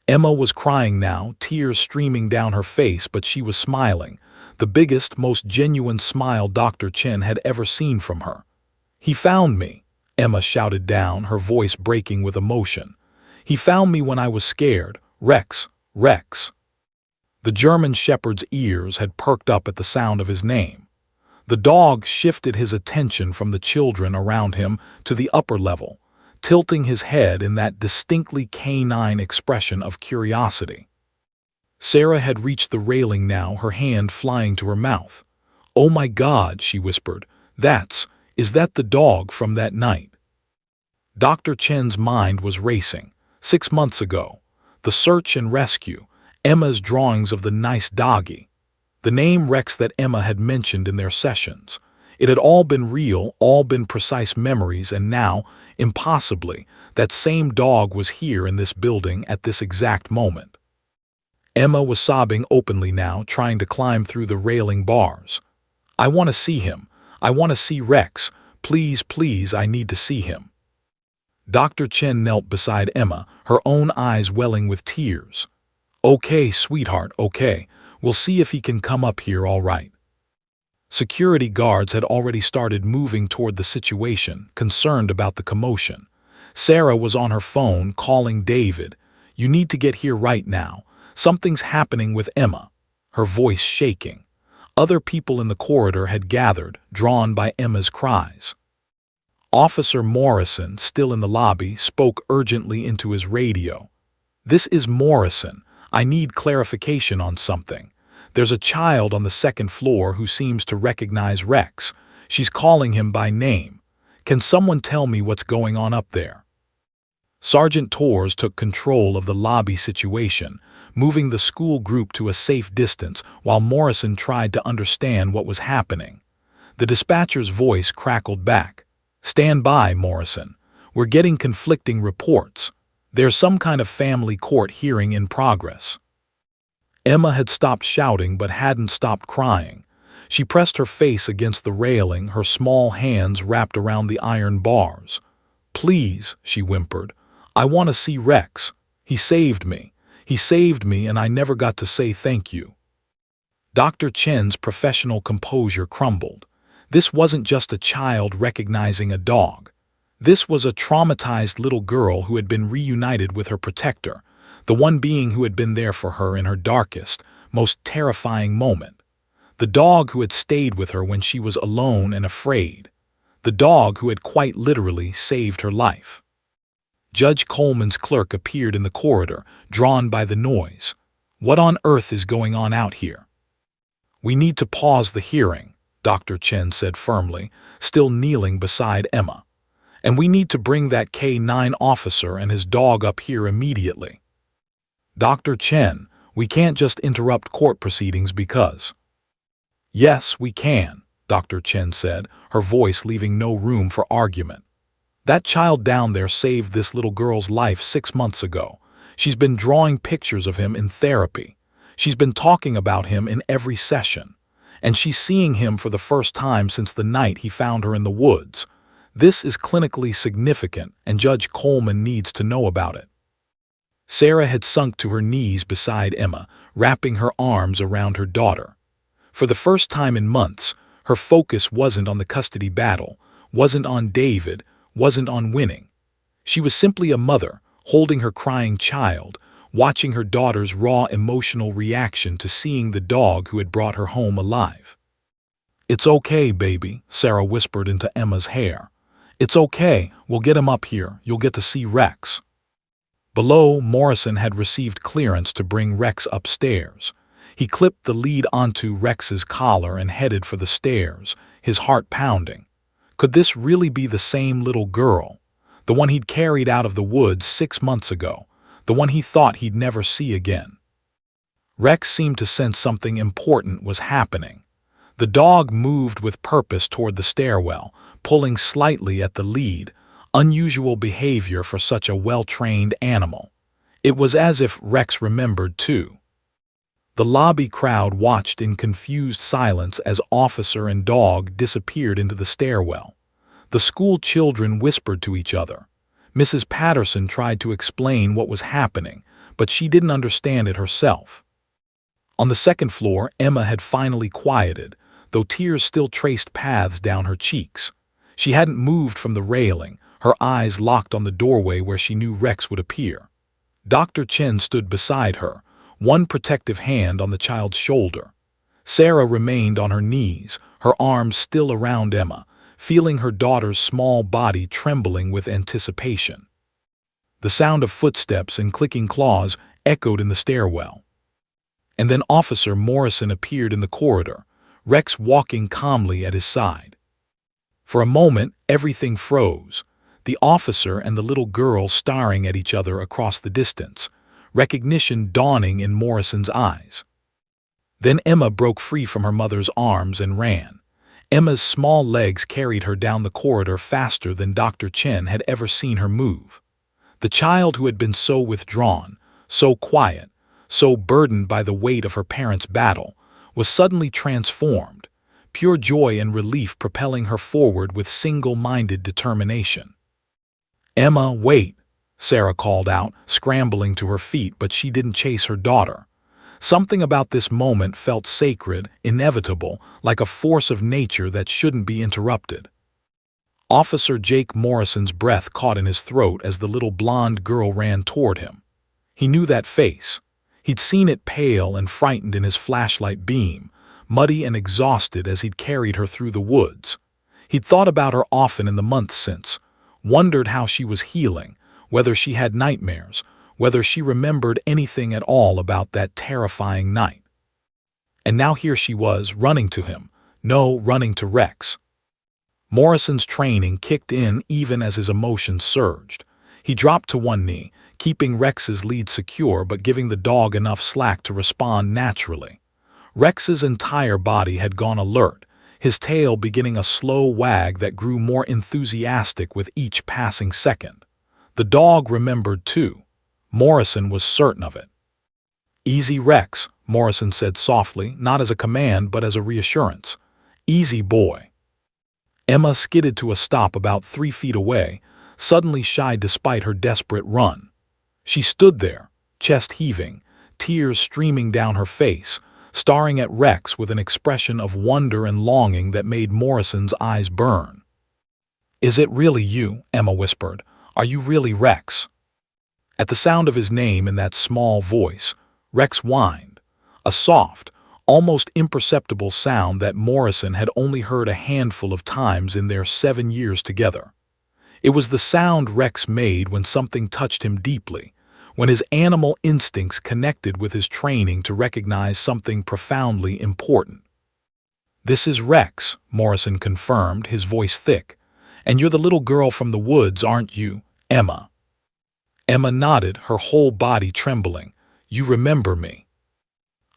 S1: Emma was crying now, tears streaming down her face, but she was smiling, the biggest, most genuine smile Dr. Chen had ever seen from her. "He found me," Emma shouted down, her voice breaking with emotion. "He found me when I was scared. Rex, Rex." The German shepherd's ears had perked up at the sound of his name. The dog shifted his attention from the children around him to the upper level, tilting his head in that distinctly canine expression of curiosity. Sarah had reached the railing now, her hand flying to her mouth. "Oh my God," she whispered. Is that the dog from that night?" Dr. Chen's mind was racing. 6 months ago. The search and rescue. Emma's drawings of the nice doggy. The name Rex that Emma had mentioned in their sessions. It had all been real, all been precise memories, and now, impossibly, that same dog was here in this building at this exact moment. Emma was sobbing openly now, trying to climb through the railing bars. "I want to see him. I want to see Rex. Please, please, I need to see him." Dr. Chen knelt beside Emma, her own eyes welling with tears. "Okay, sweetheart, okay. We'll see if he can come up here all right." Security guards had already started moving toward the situation, concerned about the commotion. Sarah was on her phone, calling David. "You need to get here right now. Something's happening with Emma," her voice shaking. Other people in the corridor had gathered, drawn by Emma's cries. Officer Morrison, still in the lobby, spoke urgently into his radio. "This is Morrison. I need clarification on something. There's a child on the second floor who seems to recognize Rex. She's calling him by name. Can someone tell me what's going on up there?" Sergeant Torres took control of the lobby situation, moving the school group to a safe distance while Morrison tried to understand what was happening. The dispatcher's voice crackled back. "Stand by, Morrison. We're getting conflicting reports. There's some kind of family court hearing in progress." Emma had stopped shouting but hadn't stopped crying. She pressed her face against the railing, her small hands wrapped around the iron bars. "Please," she whimpered. "I want to see Rex. He saved me. He saved me, and I never got to say thank you." Dr. Chen's professional composure crumbled. This wasn't just a child recognizing a dog. This was a traumatized little girl who had been reunited with her protector, the one being who had been there for her in her darkest, most terrifying moment, the dog who had stayed with her when she was alone and afraid, the dog who had quite literally saved her life. Judge Coleman's clerk appeared in the corridor, drawn by the noise. "What on earth is going on out here?" "We need to pause the hearing," Dr. Chen said firmly, still kneeling beside Emma. "And we need to bring that K-9 officer and his dog up here immediately." "Dr. Chen, we can't just interrupt court proceedings because—" "Yes, we can," Dr. Chen said, her voice leaving no room for argument. "That child down there saved this little girl's life 6 months ago. She's been drawing pictures of him in therapy. She's been talking about him in every session. And she's seeing him for the first time since the night he found her in the woods. This is clinically significant, and Judge Coleman needs to know about it." Sarah had sunk to her knees beside Emma, wrapping her arms around her daughter. For the first time in months, her focus wasn't on the custody battle, wasn't on David, wasn't on winning. She was simply a mother, holding her crying child, watching her daughter's raw emotional reaction to seeing the dog who had brought her home alive. "It's okay, baby," Sarah whispered into Emma's hair. "It's okay, we'll get him up here, you'll get to see Rex." Below, Morrison had received clearance to bring Rex upstairs. He clipped the lead onto Rex's collar and headed for the stairs, his heart pounding. Could this really be the same little girl? The one he'd carried out of the woods 6 months ago, the one he thought he'd never see again. Rex seemed to sense something important was happening. The dog moved with purpose toward the stairwell, pulling slightly at the lead, unusual behavior for such a well-trained animal. It was as if Rex remembered too. The lobby crowd watched in confused silence as officer and dog disappeared into the stairwell. The school children whispered to each other. Mrs. Patterson tried to explain what was happening, but she didn't understand it herself. On the second floor, Emma had finally quieted, though tears still traced paths down her cheeks. She hadn't moved from the railing, her eyes locked on the doorway where she knew Rex would appear. Dr. Chen stood beside her, one protective hand on the child's shoulder. Sarah remained on her knees, her arms still around Emma, feeling her daughter's small body trembling with anticipation. The sound of footsteps and clicking claws echoed in the stairwell. And then Officer Morrison appeared in the corridor, Rex walking calmly at his side. For a moment, everything froze, the officer and the little girl staring at each other across the distance, recognition dawning in Morrison's eyes. Then Emma broke free from her mother's arms and ran. Emma's small legs carried her down the corridor faster than Dr. Chen had ever seen her move. The child who had been so withdrawn, so quiet, so burdened by the weight of her parents' battle, was suddenly transformed, pure joy and relief propelling her forward with single-minded determination. "Emma, wait," Sarah called out, scrambling to her feet, but she didn't chase her daughter. Something about this moment felt sacred, inevitable, like a force of nature that shouldn't be interrupted. Officer Jake Morrison's breath caught in his throat as the little blonde girl ran toward him. He knew that face. He'd seen it pale and frightened in his flashlight beam, muddy and exhausted as he'd carried her through the woods. He'd thought about her often in the months since, wondered how she was healing, whether she had nightmares, whether she remembered anything at all about that terrifying night. And now here she was, running to him. No, running to Rex. Morrison's training kicked in even as his emotions surged. He dropped to one knee, keeping Rex's lead secure but giving the dog enough slack to respond naturally. Rex's entire body had gone alert, his tail beginning a slow wag that grew more enthusiastic with each passing second. The dog remembered too. Morrison was certain of it. "Easy, Rex," Morrison said softly, not as a command but as a reassurance. "Easy, boy." Emma skidded to a stop about 3 feet away, suddenly shy despite her desperate run. She stood there, chest heaving, tears streaming down her face, staring at Rex with an expression of wonder and longing that made Morrison's eyes burn. "Is it really you?" Emma whispered. "Are you really Rex?" At the sound of his name in that small voice, Rex whined, a soft, almost imperceptible sound that Morrison had only heard a handful of times in their 7 years together. It was the sound Rex made when something touched him deeply, when his animal instincts connected with his training to recognize something profoundly important. "This is Rex," Morrison confirmed, his voice thick. "And you're the little girl from the woods, aren't you, Emma?" Emma nodded, her whole body trembling. "You remember me?"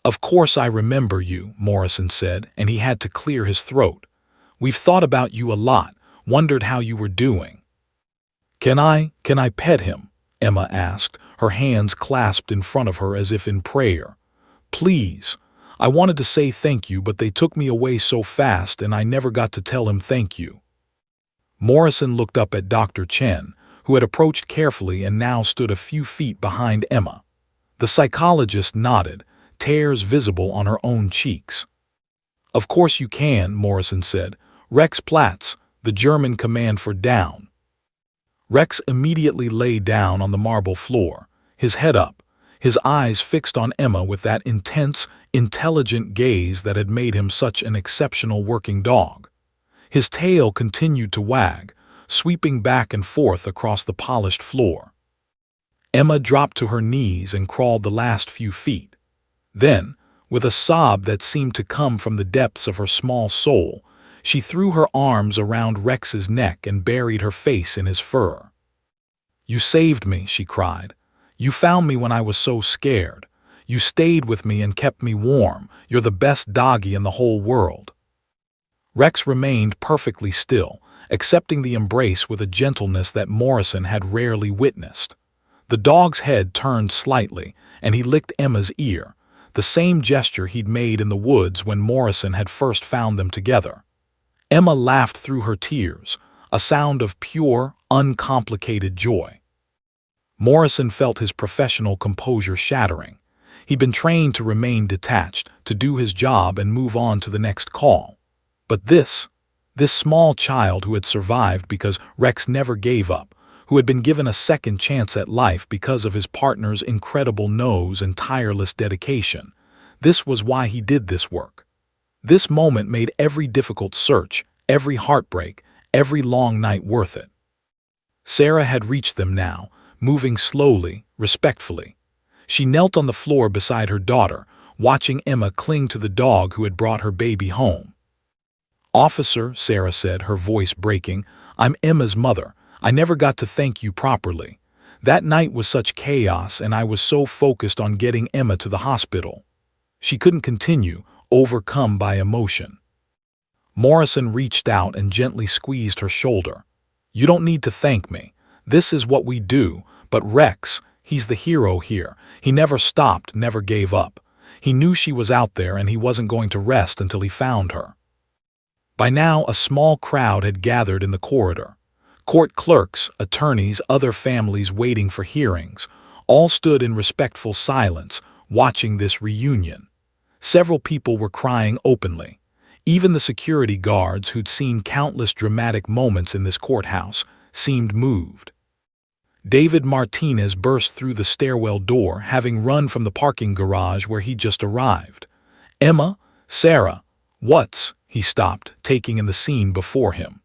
S1: "Of course I remember you," Morrison said, and he had to clear his throat. "We've thought about you a lot, wondered how you were doing." Can I pet him?" Emma asked, her hands clasped in front of her as if in prayer. "Please. I wanted to say thank you, but they took me away so fast and I never got to tell him thank you." Morrison looked up at Dr. Chen, who had approached carefully and now stood a few feet behind Emma. The psychologist nodded, tears visible on her own cheeks. "Of course you can," Morrison said. "Rex Platz, the German command for down." Rex immediately lay down on the marble floor, his head up, his eyes fixed on Emma with that intense, intelligent gaze that had made him such an exceptional working dog. His tail continued to wag, sweeping back and forth across the polished floor. Emma dropped to her knees and crawled the last few feet. Then, with a sob that seemed to come from the depths of her small soul, she threw her arms around Rex's neck and buried her face in his fur. "You saved me," she cried. "You found me when I was so scared. You stayed with me and kept me warm. You're the best doggy in the whole world." Rex remained perfectly still, accepting the embrace with a gentleness that Morrison had rarely witnessed. The dog's head turned slightly, and he licked Emma's ear, the same gesture he'd made in the woods when Morrison had first found them together. Emma laughed through her tears, a sound of pure, uncomplicated joy. Morrison felt his professional composure shattering. He'd been trained to remain detached, to do his job and move on to the next call. But this small child who had survived because Rex never gave up, who had been given a second chance at life because of his partner's incredible nose and tireless dedication, this was why he did this work. This moment made every difficult search, every heartbreak, every long night worth it. Sarah had reached them now, moving slowly, respectfully. She knelt on the floor beside her daughter, watching Emma cling to the dog who had brought her baby home. "Officer," Sarah said, her voice breaking, "I'm Emma's mother. I never got to thank you properly. That night was such chaos and I was so focused on getting Emma to the hospital." She couldn't continue, overcome by emotion. Morrison reached out and gently squeezed her shoulder. "You don't need to thank me. This is what we do, but Rex, he's the hero here. He never stopped, never gave up. He knew she was out there and he wasn't going to rest until he found her." By now, a small crowd had gathered in the corridor. Court clerks, attorneys, other families waiting for hearings, all stood in respectful silence, watching this reunion. Several people were crying openly. Even the security guards, who'd seen countless dramatic moments in this courthouse, seemed moved. David Martinez burst through the stairwell door, having run from the parking garage where he'd just arrived. "Emma, Sarah, what's—" He stopped, taking in the scene before him.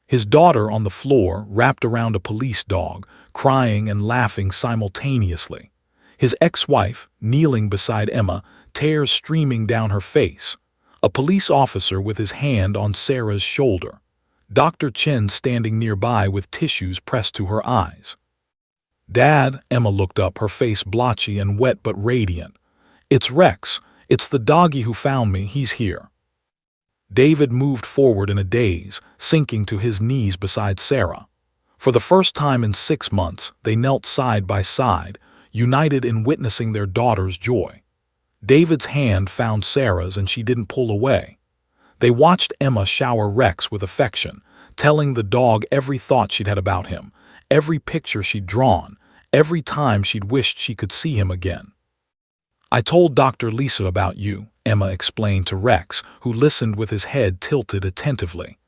S1: His daughter on the floor, wrapped around a police dog, crying and laughing simultaneously. His ex-wife, kneeling beside Emma, tears streaming down her face. A police officer with his hand on Sarah's shoulder. Dr. Chen standing nearby with tissues pressed to her eyes. "Dad," Emma looked up, her face blotchy and wet but radiant. "It's Rex. It's the doggy who found me. He's here." David moved forward in a daze, sinking to his knees beside Sarah. For the first time in 6 months, they knelt side by side, united in witnessing their daughter's joy. David's hand found Sarah's and she didn't pull away. They watched Emma shower Rex with affection, telling the dog every thought she'd had about him, every picture she'd drawn, every time she'd wished she could see him again. "I told Dr. Lisa about you," Emma explained to Rex, who listened with his head tilted attentively.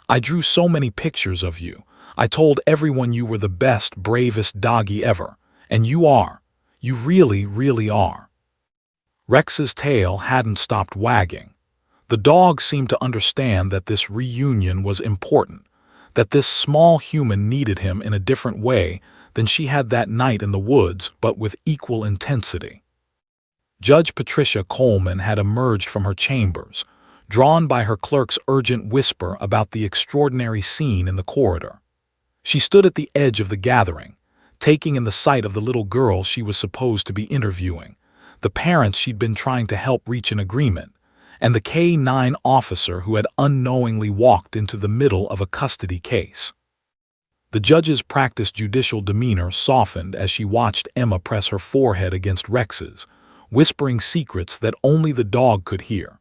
S1: "I drew so many pictures of you. I told everyone you were the best, bravest doggy ever. And you are. You really, really are. Rex's tail hadn't stopped wagging. The dog seemed to understand that this reunion was important, that this small human needed him in a different way than she had that night in the woods, but with equal intensity. Judge Patricia Coleman had emerged from her chambers, drawn by her clerk's urgent whisper about the extraordinary scene in the corridor. She stood at the edge of the gathering, taking in the sight of the little girl she was supposed to be interviewing, the parents she'd been trying to help reach an agreement, and the K-9 officer who had unknowingly walked into the middle of a custody case. The judge's practiced judicial demeanor softened as she watched Emma press her forehead against Rex's, whispering secrets that only the dog could hear.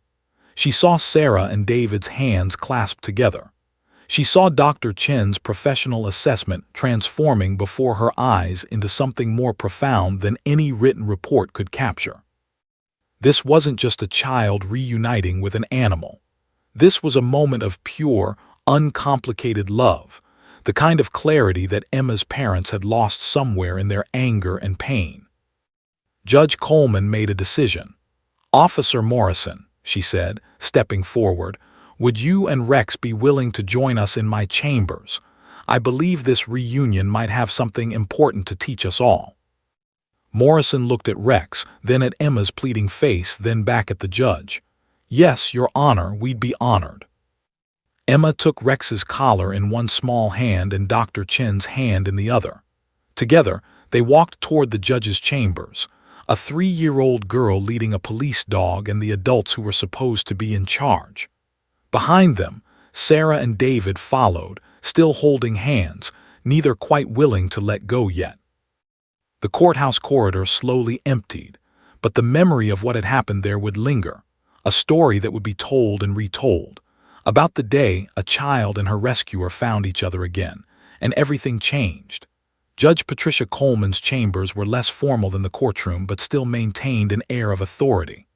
S1: She saw Sarah and David's hands clasped together. She saw Dr. Chen's professional assessment transforming before her eyes into something more profound than any written report could capture. This wasn't just a child reuniting with an animal. This was a moment of pure, uncomplicated love, the kind of clarity that Emma's parents had lost somewhere in their anger and pain. Judge Coleman made a decision. "Officer Morrison," she said, stepping forward, "would you and Rex be willing to join us in my chambers? I believe this reunion might have something important to teach us all." Morrison looked at Rex, then at Emma's pleading face, then back at the judge. "Yes, Your Honor, we'd be honored." Emma took Rex's collar in one small hand and Dr. Chen's hand in the other. Together, they walked toward the judge's chambers, a 3-year-old girl leading a police dog and the adults who were supposed to be in charge. Behind them, Sarah and David followed, still holding hands, neither quite willing to let go yet. The courthouse corridor slowly emptied, but the memory of what had happened there would linger, a story that would be told and retold, about the day a child and her rescuer found each other again, and everything changed. Judge Patricia Coleman's chambers were less formal than the courtroom but still maintained an air of authority.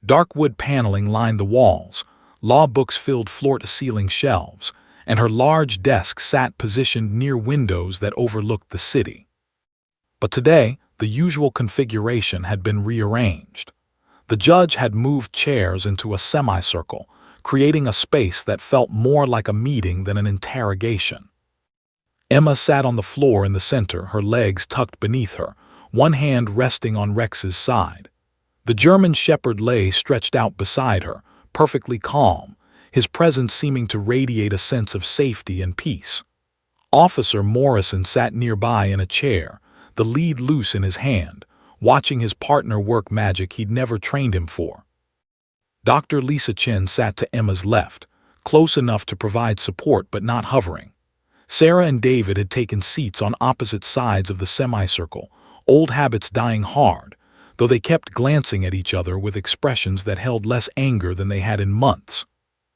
S1: Dark wood paneling lined the walls, law books filled floor-to-ceiling shelves, and her large desk sat positioned near windows that overlooked the city. But today, the usual configuration had been rearranged. The judge had moved chairs into a semicircle, creating a space that felt more like a meeting than an interrogation. Emma sat on the floor in the center, her legs tucked beneath her, one hand resting on Rex's side. The German Shepherd lay stretched out beside her, perfectly calm, his presence seeming to radiate a sense of safety and peace. Officer Morrison sat nearby in a chair, the lead loose in his hand, watching his partner work magic he'd never trained him for. Dr. Lisa Chen sat to Emma's left, close enough to provide support but not hovering. Sarah and David had taken seats on opposite sides of the semicircle, old habits dying hard, though they kept glancing at each other with expressions that held less anger than they had in months.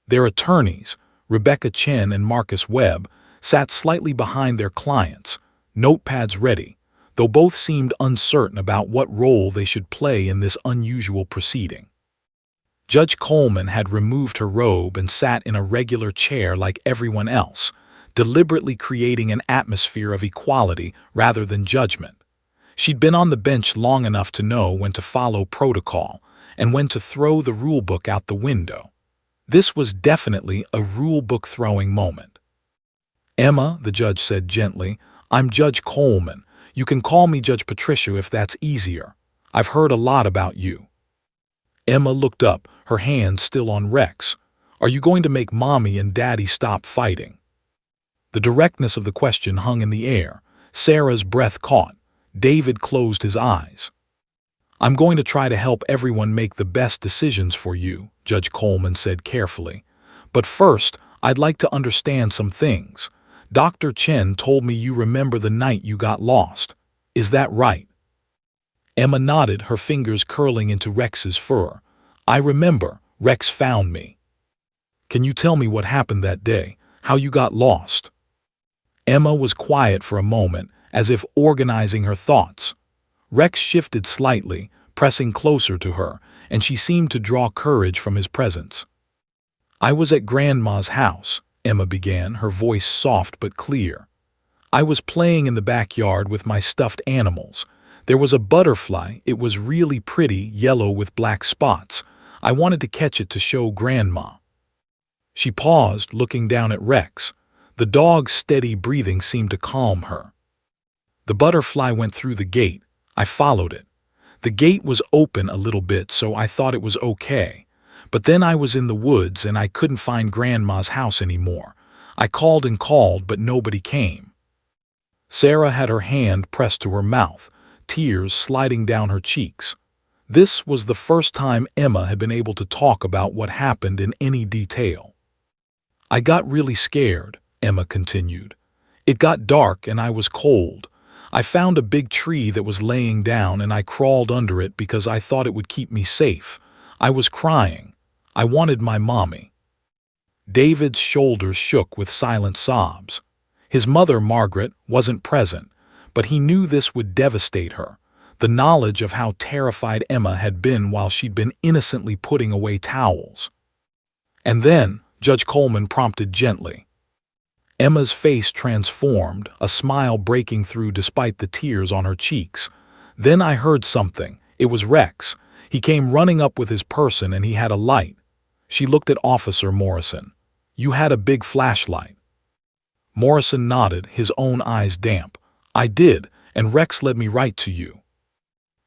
S1: Their attorneys, Rebecca Chen and Marcus Webb, sat slightly behind their clients, notepads ready, though both seemed uncertain about what role they should play in this unusual proceeding. Judge Coleman had removed her robe and sat in a regular chair like everyone else, deliberately creating an atmosphere of equality rather than judgment. She'd been on the bench long enough to know when to follow protocol and when to throw the rulebook out the window. This was definitely a rulebook-throwing moment. "Emma," the judge said gently, "I'm Judge Coleman. You can call me Judge Patricia if that's easier. I've heard a lot about you." Emma looked up, her hand still on Rex. "Are you going to make Mommy and Daddy stop fighting?" The directness of the question hung in the air. Sarah's breath caught. David closed his eyes. "I'm going to try to help everyone make the best decisions for you," Judge Coleman said carefully. "But first, I'd like to understand some things. Dr. Chen told me you remember the night you got lost. Is that right?" Emma nodded, her fingers curling into Rex's fur. "I remember. Rex found me." "Can you tell me what happened that day? How you got lost?" Emma was quiet for a moment, as if organizing her thoughts. Rex shifted slightly, pressing closer to her, and she seemed to draw courage from his presence. "I was at Grandma's house," Emma began, her voice soft but clear. "I was playing in the backyard with my stuffed animals, There was a butterfly. It was really pretty, yellow with black spots. I wanted to catch it to show Grandma." She paused, looking down at Rex. The dog's steady breathing seemed to calm her. "The butterfly went through the gate. I followed it. The gate was open a little bit, so I thought it was okay. But then I was in the woods and I couldn't find Grandma's house anymore. I called and called, but nobody came." Sarah had her hand pressed to her mouth, tears sliding down her cheeks. This was the first time Emma had been able to talk about what happened in any detail. "I got really scared," Emma continued. "It got dark and I was cold. I found a big tree that was laying down and I crawled under it because I thought it would keep me safe. I was crying. I wanted my mommy." David's shoulders shook with silent sobs. His mother, Margaret, wasn't present, but he knew this would devastate her. The knowledge of how terrified Emma had been while she'd been innocently putting away towels. "And then," Judge Coleman prompted gently. Emma's face transformed, a smile breaking through despite the tears on her cheeks. "Then I heard something. It was Rex. He came running up with his person and he had a light." She looked at Officer Morrison. "You had a big flashlight." Morrison nodded, his own eyes damp. "I did, and Rex led me right to you."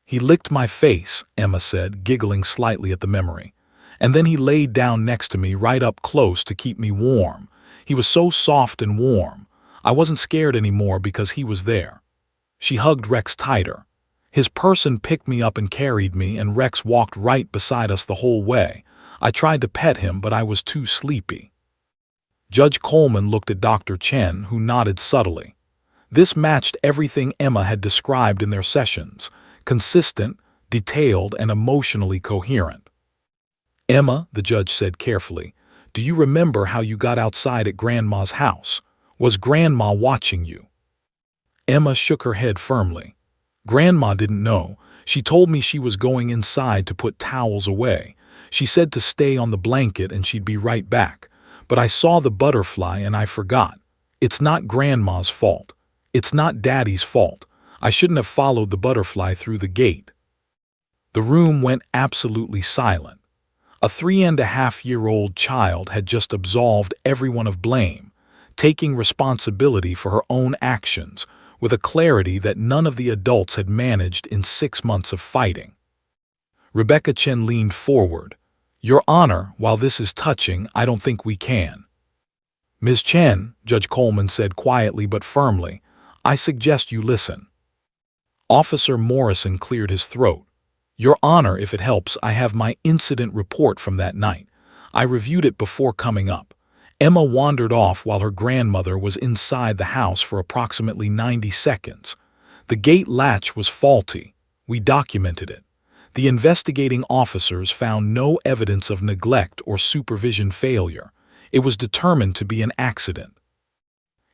S1: "He licked my face," Emma said, giggling slightly at the memory. "And then he laid down next to me right up close to keep me warm. He was so soft and warm. I wasn't scared anymore because he was there." She hugged Rex tighter. "His person picked me up and carried me, and Rex walked right beside us the whole way. I tried to pet him, but I was too sleepy." Judge Coleman looked at Dr. Chen, who nodded subtly. This matched everything Emma had described in their sessions: consistent, detailed, and emotionally coherent. "Emma," the judge said carefully, "do you remember how you got outside at Grandma's house? Was Grandma watching you?" Emma shook her head firmly. "Grandma didn't know. She told me she was going inside to put towels away. She said to stay on the blanket and she'd be right back. But I saw the butterfly and I forgot. It's not Grandma's fault. It's not Daddy's fault. I shouldn't have followed the butterfly through the gate." The room went absolutely silent. A 3.5-year-old child had just absolved everyone of blame, taking responsibility for her own actions with a clarity that none of the adults had managed in 6 months of fighting. Rebecca Chen leaned forward. "Your Honor, while this is touching, I don't think we can." "Ms. Chen," Judge Coleman said quietly but firmly, "I suggest you listen." Officer Morrison cleared his throat. "Your Honor, if it helps, I have my incident report from that night. I reviewed it before coming up. Emma wandered off while her grandmother was inside the house for approximately 90 seconds. The gate latch was faulty. We documented it. The investigating officers found no evidence of neglect or supervision failure. It was determined to be an accident."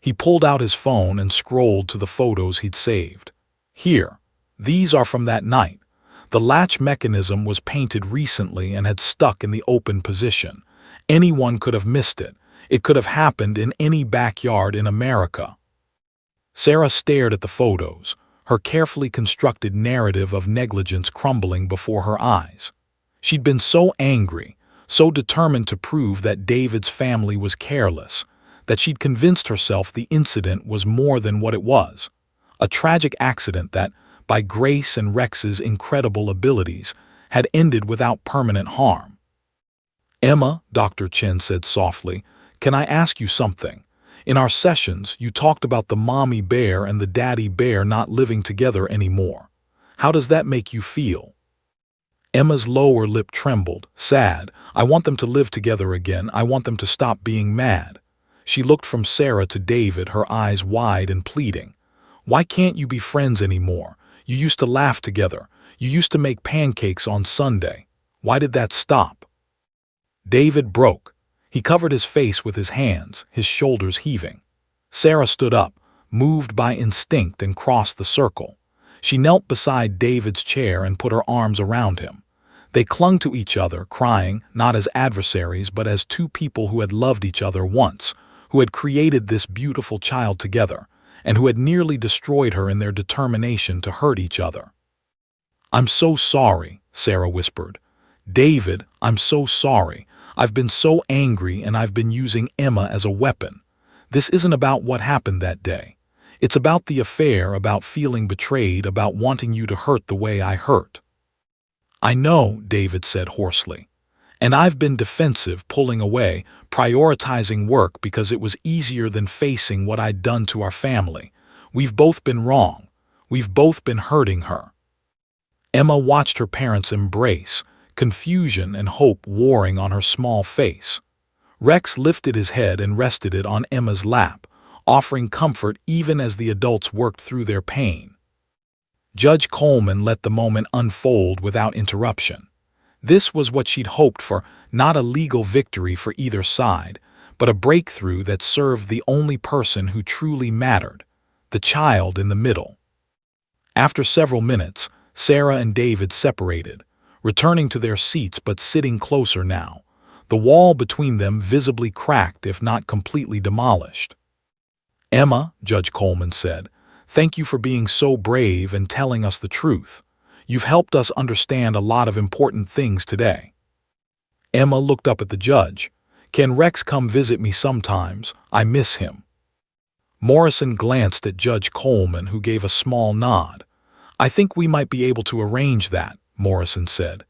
S1: He pulled out his phone and scrolled to the photos he'd saved. "Here, these are from that night. The latch mechanism was painted recently and had stuck in the open position. Anyone could have missed it. It could have happened in any backyard in America." Sarah stared at the photos, her carefully constructed narrative of negligence crumbling before her eyes. She'd been so angry, so determined to prove that David's family was careless, that she'd convinced herself the incident was more than what it was: a tragic accident that, by Grace and Rex's incredible abilities, had ended without permanent harm. "Emma," Dr. Chen said softly, "can I ask you something? In our sessions, you talked about the mommy bear and the daddy bear not living together anymore. How does that make you feel?" Emma's lower lip trembled. "Sad. I want them to live together again. I want them to stop being mad." She looked from Sarah to David, her eyes wide and pleading. "Why can't you be friends anymore? You used to laugh together. You used to make pancakes on Sunday. Why did that stop?" David broke. He covered his face with his hands, his shoulders heaving. Sarah stood up, moved by instinct, and crossed the circle. She knelt beside David's chair and put her arms around him. They clung to each other, crying, not as adversaries, but as two people who had loved each other once, who had created this beautiful child together, and who had nearly destroyed her in their determination to hurt each other. "I'm so sorry," Sarah whispered. "David, I'm so sorry. I've been so angry and I've been using Emma as a weapon. This isn't about what happened that day. It's about the affair, about feeling betrayed, about wanting you to hurt the way I hurt." "I know," David said hoarsely. "And I've been defensive, pulling away, prioritizing work because it was easier than facing what I'd done to our family. We've both been wrong. We've both been hurting her." Emma watched her parents embrace, confusion and hope warring on her small face. Rex lifted his head and rested it on Emma's lap, offering comfort even as the adults worked through their pain. Judge Coleman let the moment unfold without interruption. This was what she'd hoped for, not a legal victory for either side, but a breakthrough that served the only person who truly mattered, the child in the middle. After several minutes, Sarah and David separated, returning to their seats but sitting closer now, the wall between them visibly cracked if not completely demolished. "Emma," Judge Coleman said, "thank you for being so brave and telling us the truth. You've helped us understand a lot of important things today." Emma looked up at the judge. "Can Rex come visit me sometimes? I miss him." Morrison glanced at Judge Coleman, who gave a small nod. "I think we might be able to arrange that," Morrison said.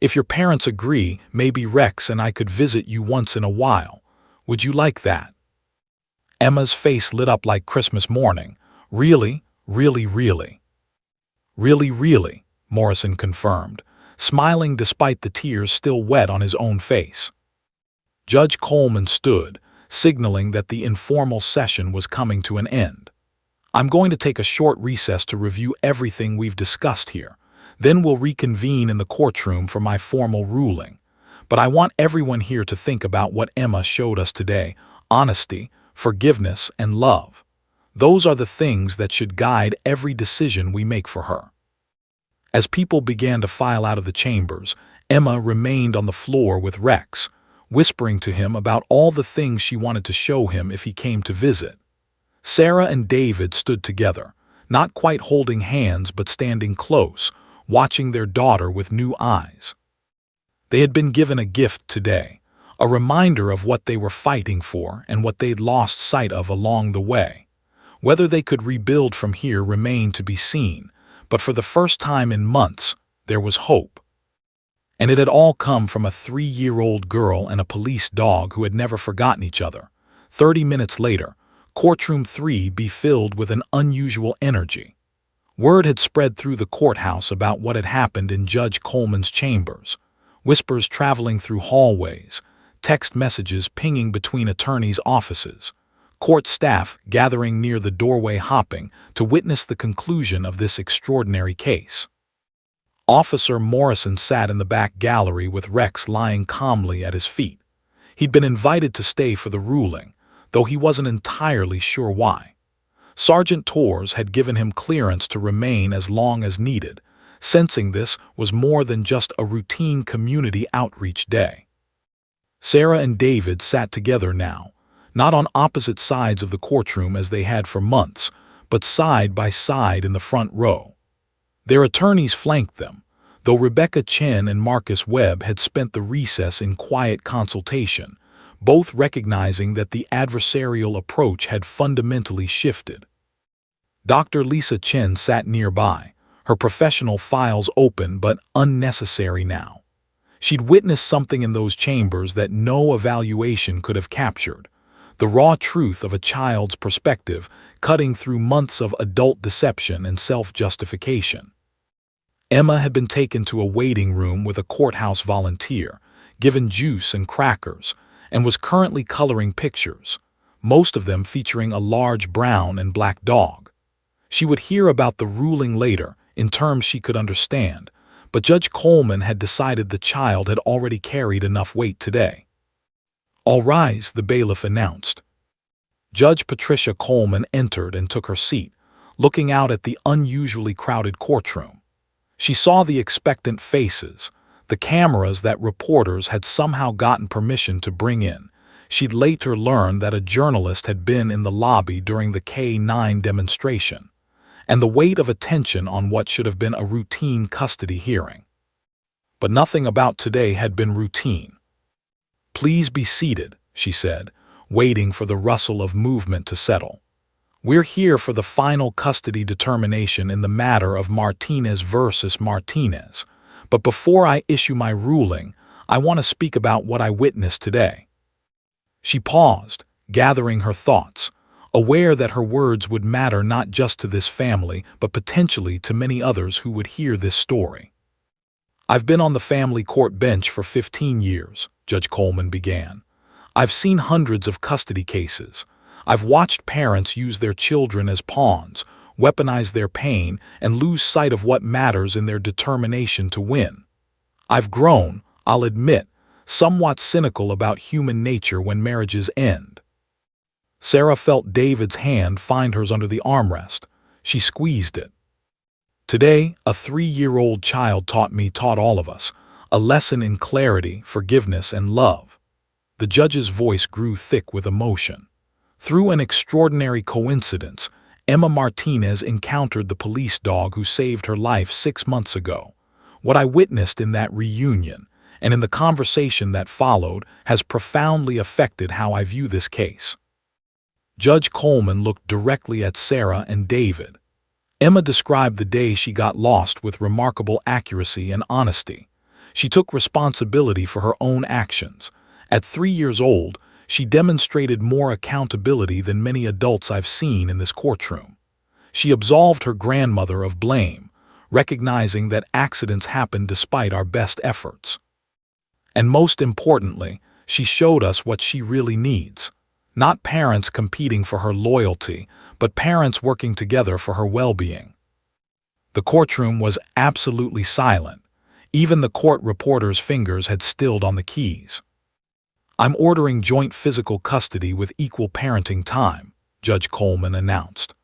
S1: "If your parents agree, maybe Rex and I could visit you once in a while. Would you like that?" Emma's face lit up like Christmas morning. "Really, really, really." "Really, really," Morrison confirmed, smiling despite the tears still wet on his own face. Judge Coleman stood, signaling that the informal session was coming to an end. "I'm going to take a short recess to review everything we've discussed here. Then we'll reconvene in the courtroom for my formal ruling. But I want everyone here to think about what Emma showed us today: honesty, forgiveness, and love. Those are the things that should guide every decision we make for her." As people began to file out of the chambers, Emma remained on the floor with Rex, whispering to him about all the things she wanted to show him if he came to visit. Sarah and David stood together, not quite holding hands but standing close, watching their daughter with new eyes. They had been given a gift today, a reminder of what they were fighting for and what they'd lost sight of along the way. Whether they could rebuild from here remained to be seen, but for the first time in months, there was hope. And it had all come from a 3-year-old girl and a police dog who had never forgotten each other. 30 minutes later, Courtroom 3 be filled with an unusual energy. Word had spread through the courthouse about what had happened in Judge Coleman's chambers, whispers traveling through hallways, text messages pinging between attorneys' offices, court staff gathering near the doorway hopping to witness the conclusion of this extraordinary case. Officer Morrison sat in the back gallery with Rex lying calmly at his feet. He'd been invited to stay for the ruling, though he wasn't entirely sure why. Sergeant Torres had given him clearance to remain as long as needed, sensing this was more than just a routine community outreach day. Sarah and David sat together now, not on opposite sides of the courtroom as they had for months, but side by side in the front row. Their attorneys flanked them, though Rebecca Chen and Marcus Webb had spent the recess in quiet consultation, both recognizing that the adversarial approach had fundamentally shifted. Dr. Lisa Chen sat nearby, her professional files open but unnecessary now. She'd witnessed something in those chambers that no evaluation could have captured: the raw truth of a child's perspective cutting through months of adult deception and self-justification. Emma had been taken to a waiting room with a courthouse volunteer, given juice and crackers, and was currently coloring pictures, most of them featuring a large brown and black dog. She would hear about the ruling later, in terms she could understand, but Judge Coleman had decided the child had already carried enough weight today. "All rise," the bailiff announced. Judge Patricia Coleman entered and took her seat, looking out at the unusually crowded courtroom. She saw the expectant faces, the cameras that reporters had somehow gotten permission to bring in. She'd later learned that a journalist had been in the lobby during the K9 demonstration. and the weight of attention on what should have been a routine custody hearing. But nothing about today had been routine. "Please be seated," she said, waiting for the rustle of movement to settle. "We're here for the final custody determination in the matter of Martinez versus Martinez. But before I issue my ruling, I want to speak about what I witnessed today." She paused, gathering her thoughts, aware that her words would matter not just to this family, but potentially to many others who would hear this story. "I've been on the family court bench for 15 years, Judge Coleman began. "I've seen hundreds of custody cases. I've watched parents use their children as pawns, weaponize their pain, and lose sight of what matters in their determination to win. I've grown, I'll admit, somewhat cynical about human nature when marriages end." Sarah felt David's hand find hers under the armrest. She squeezed it. "Today, a 3-year-old child taught all of us, a lesson in clarity, forgiveness, and love." The judge's voice grew thick with emotion. "Through an extraordinary coincidence, Emma Martinez encountered the police dog who saved her life 6 months ago. What I witnessed in that reunion, and in the conversation that followed, has profoundly affected how I view this case." Judge Coleman looked directly at Sarah and David. Emma described the day she got lost with remarkable accuracy and honesty. She took responsibility for her own actions. At 3 years old, she demonstrated more accountability than many adults I've seen in this courtroom. She absolved her grandmother of blame, recognizing that accidents happen despite our best efforts. And most importantly, she showed us what she really needs. Not parents competing for her loyalty, but parents working together for her well-being. The courtroom was absolutely silent. Even the court reporter's fingers had stilled on the keys. "I'm ordering joint physical custody with equal parenting time," Judge Coleman announced.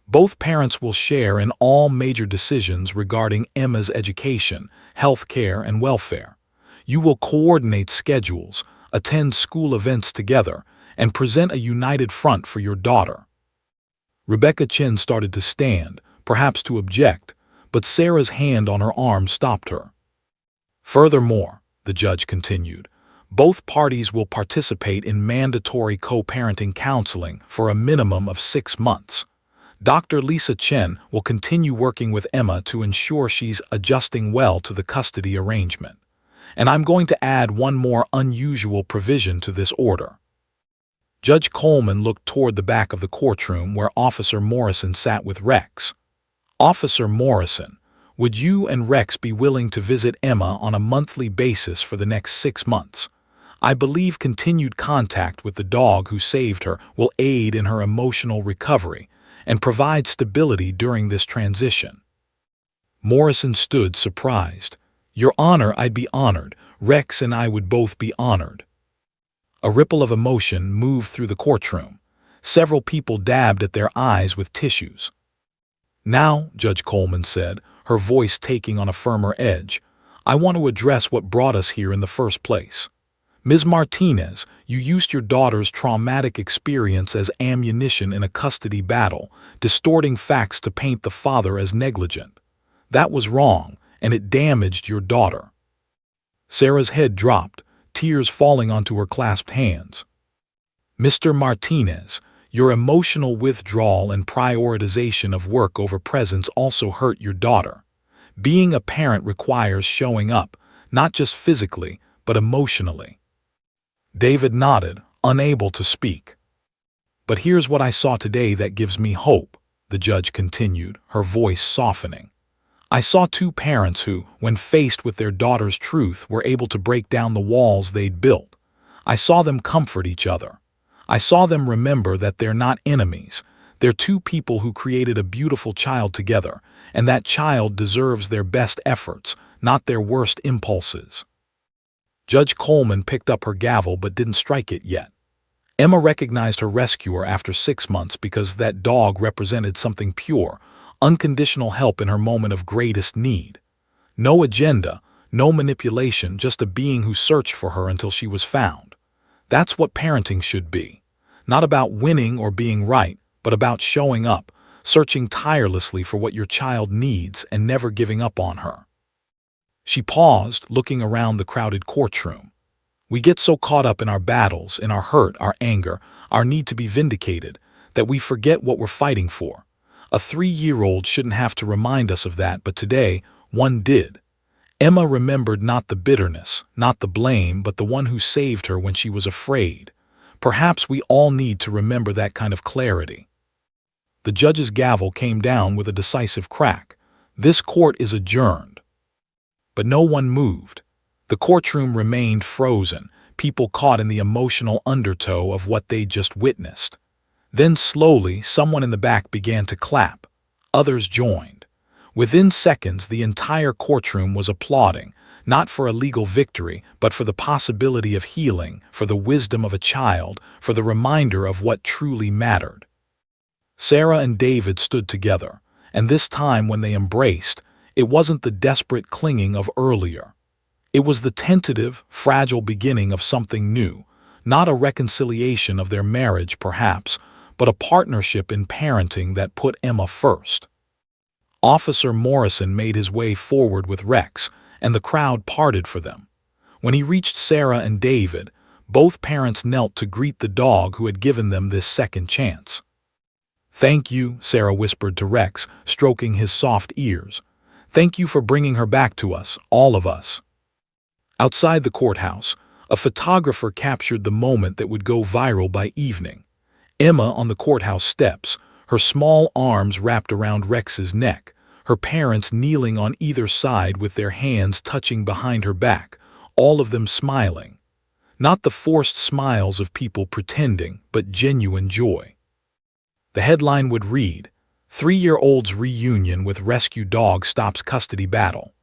S1: "Both parents will share in all major decisions regarding Emma's education, health care, and welfare. You will coordinate schedules, attend school events together, and present a united front for your daughter." Rebecca Chin started to stand, perhaps to object, but Sarah's hand on her arm stopped her. "Furthermore," the judge continued, "both parties will participate in mandatory co-parenting counseling for a minimum of 6 months. Dr. Lisa Chen will continue working with Emma to ensure she's adjusting well to the custody arrangement. And I'm going to add one more unusual provision to this order." Judge Coleman looked toward the back of the courtroom where Officer Morrison sat with Rex. "Officer Morrison, would you and Rex be willing to visit Emma on a monthly basis for the next 6 months? I believe continued contact with the dog who saved her will aid in her emotional recovery and provide stability during this transition." Morrison stood surprised. "Your Honor, I'd be honored. Rex and I would both be honored." A ripple of emotion moved through the courtroom. Several people dabbed at their eyes with tissues. "Now," Judge Coleman said, her voice taking on a firmer edge, "I want to address what brought us here in the first place. Ms. Martinez, you used your daughter's traumatic experience as ammunition in a custody battle, distorting facts to paint the father as negligent. That was wrong, and it damaged your daughter." Sarah's head dropped, tears falling onto her clasped hands. "Mr. Martinez, your emotional withdrawal and prioritization of work over presence also hurt your daughter. Being a parent requires showing up, not just physically, but emotionally." David nodded, unable to speak. "But here's what I saw today that gives me hope," the judge continued, her voice softening. "I saw 2 parents who, when faced with their daughter's truth, were able to break down the walls they'd built. I saw them comfort each other. I saw them remember that they're not enemies. They're 2 people who created a beautiful child together, and that child deserves their best efforts, not their worst impulses." Judge Coleman picked up her gavel but didn't strike it yet. Emma recognized her rescuer after 6 months because that dog represented something pure, unconditional help in her moment of greatest need. No agenda, no manipulation, just a being who searched for her until she was found. That's what parenting should be. Not about winning or being right, but about showing up, searching tirelessly for what your child needs and never giving up on her. She paused, looking around the crowded courtroom. We get so caught up in our battles, in our hurt, our anger, our need to be vindicated, that we forget what we're fighting for. A 3-year-old shouldn't have to remind us of that, but today, one did. Emma remembered not the bitterness, not the blame, but the one who saved her when she was afraid. Perhaps we all need to remember that kind of clarity. The judge's gavel came down with a decisive crack. This court is adjourned. But no one moved. The courtroom remained frozen, people caught in the emotional undertow of what they'd just witnessed. Then slowly, someone in the back began to clap. Others joined. Within seconds, the entire courtroom was applauding, not for a legal victory, but for the possibility of healing, for the wisdom of a child, for the reminder of what truly mattered. Sarah and David stood together, and this time when they embraced, it wasn't the desperate clinging of earlier. It was the tentative, fragile beginning of something new, not a reconciliation of their marriage, perhaps, but a partnership in parenting that put Emma first. Officer Morrison made his way forward with Rex, and the crowd parted for them. When he reached Sarah and David, both parents knelt to greet the dog who had given them this second chance. "Thank you," Sarah whispered to Rex, stroking his soft ears. "Thank you for bringing her back to us, all of us." Outside the courthouse, a photographer captured the moment that would go viral by evening. Emma on the courthouse steps, her small arms wrapped around Rex's neck, her parents kneeling on either side with their hands touching behind her back, all of them smiling. Not the forced smiles of people pretending, but genuine joy. The headline would read, "3-year-old's reunion with rescue dog stops custody battle."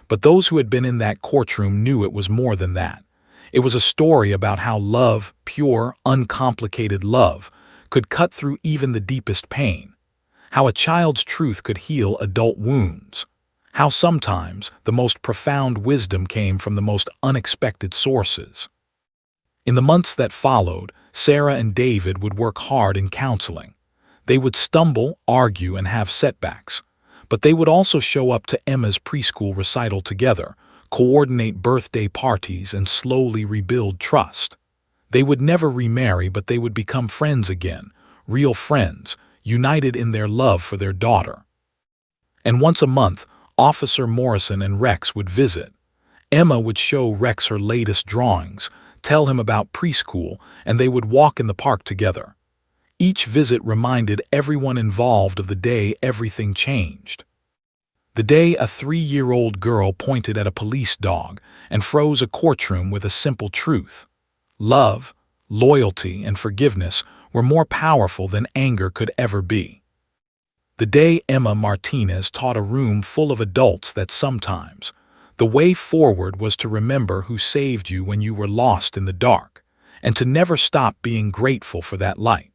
S1: But those who had been in that courtroom knew it was more than that. It was a story about how love, pure, uncomplicated love, could cut through even the deepest pain. How a child's truth could heal adult wounds. How sometimes the most profound wisdom came from the most unexpected sources. In the months that followed, Sarah and David would work hard in counseling. They would stumble, argue, and have setbacks. But they would also show up to Emma's preschool recital together, coordinate birthday parties, and slowly rebuild trust. They would never remarry, but they would become friends again, real friends, united in their love for their daughter. And once a month, Officer Morrison and Rex would visit. Emma would show Rex her latest drawings, tell him about preschool, and they would walk in the park together. Each visit reminded everyone involved of the day everything changed. The day a 3-year-old girl pointed at a police dog and froze a courtroom with a simple truth. Love, loyalty, and forgiveness were more powerful than anger could ever be. The day Emma Martinez taught a room full of adults that sometimes the way forward was to remember who saved you when you were lost in the dark, and to never stop being grateful for that light.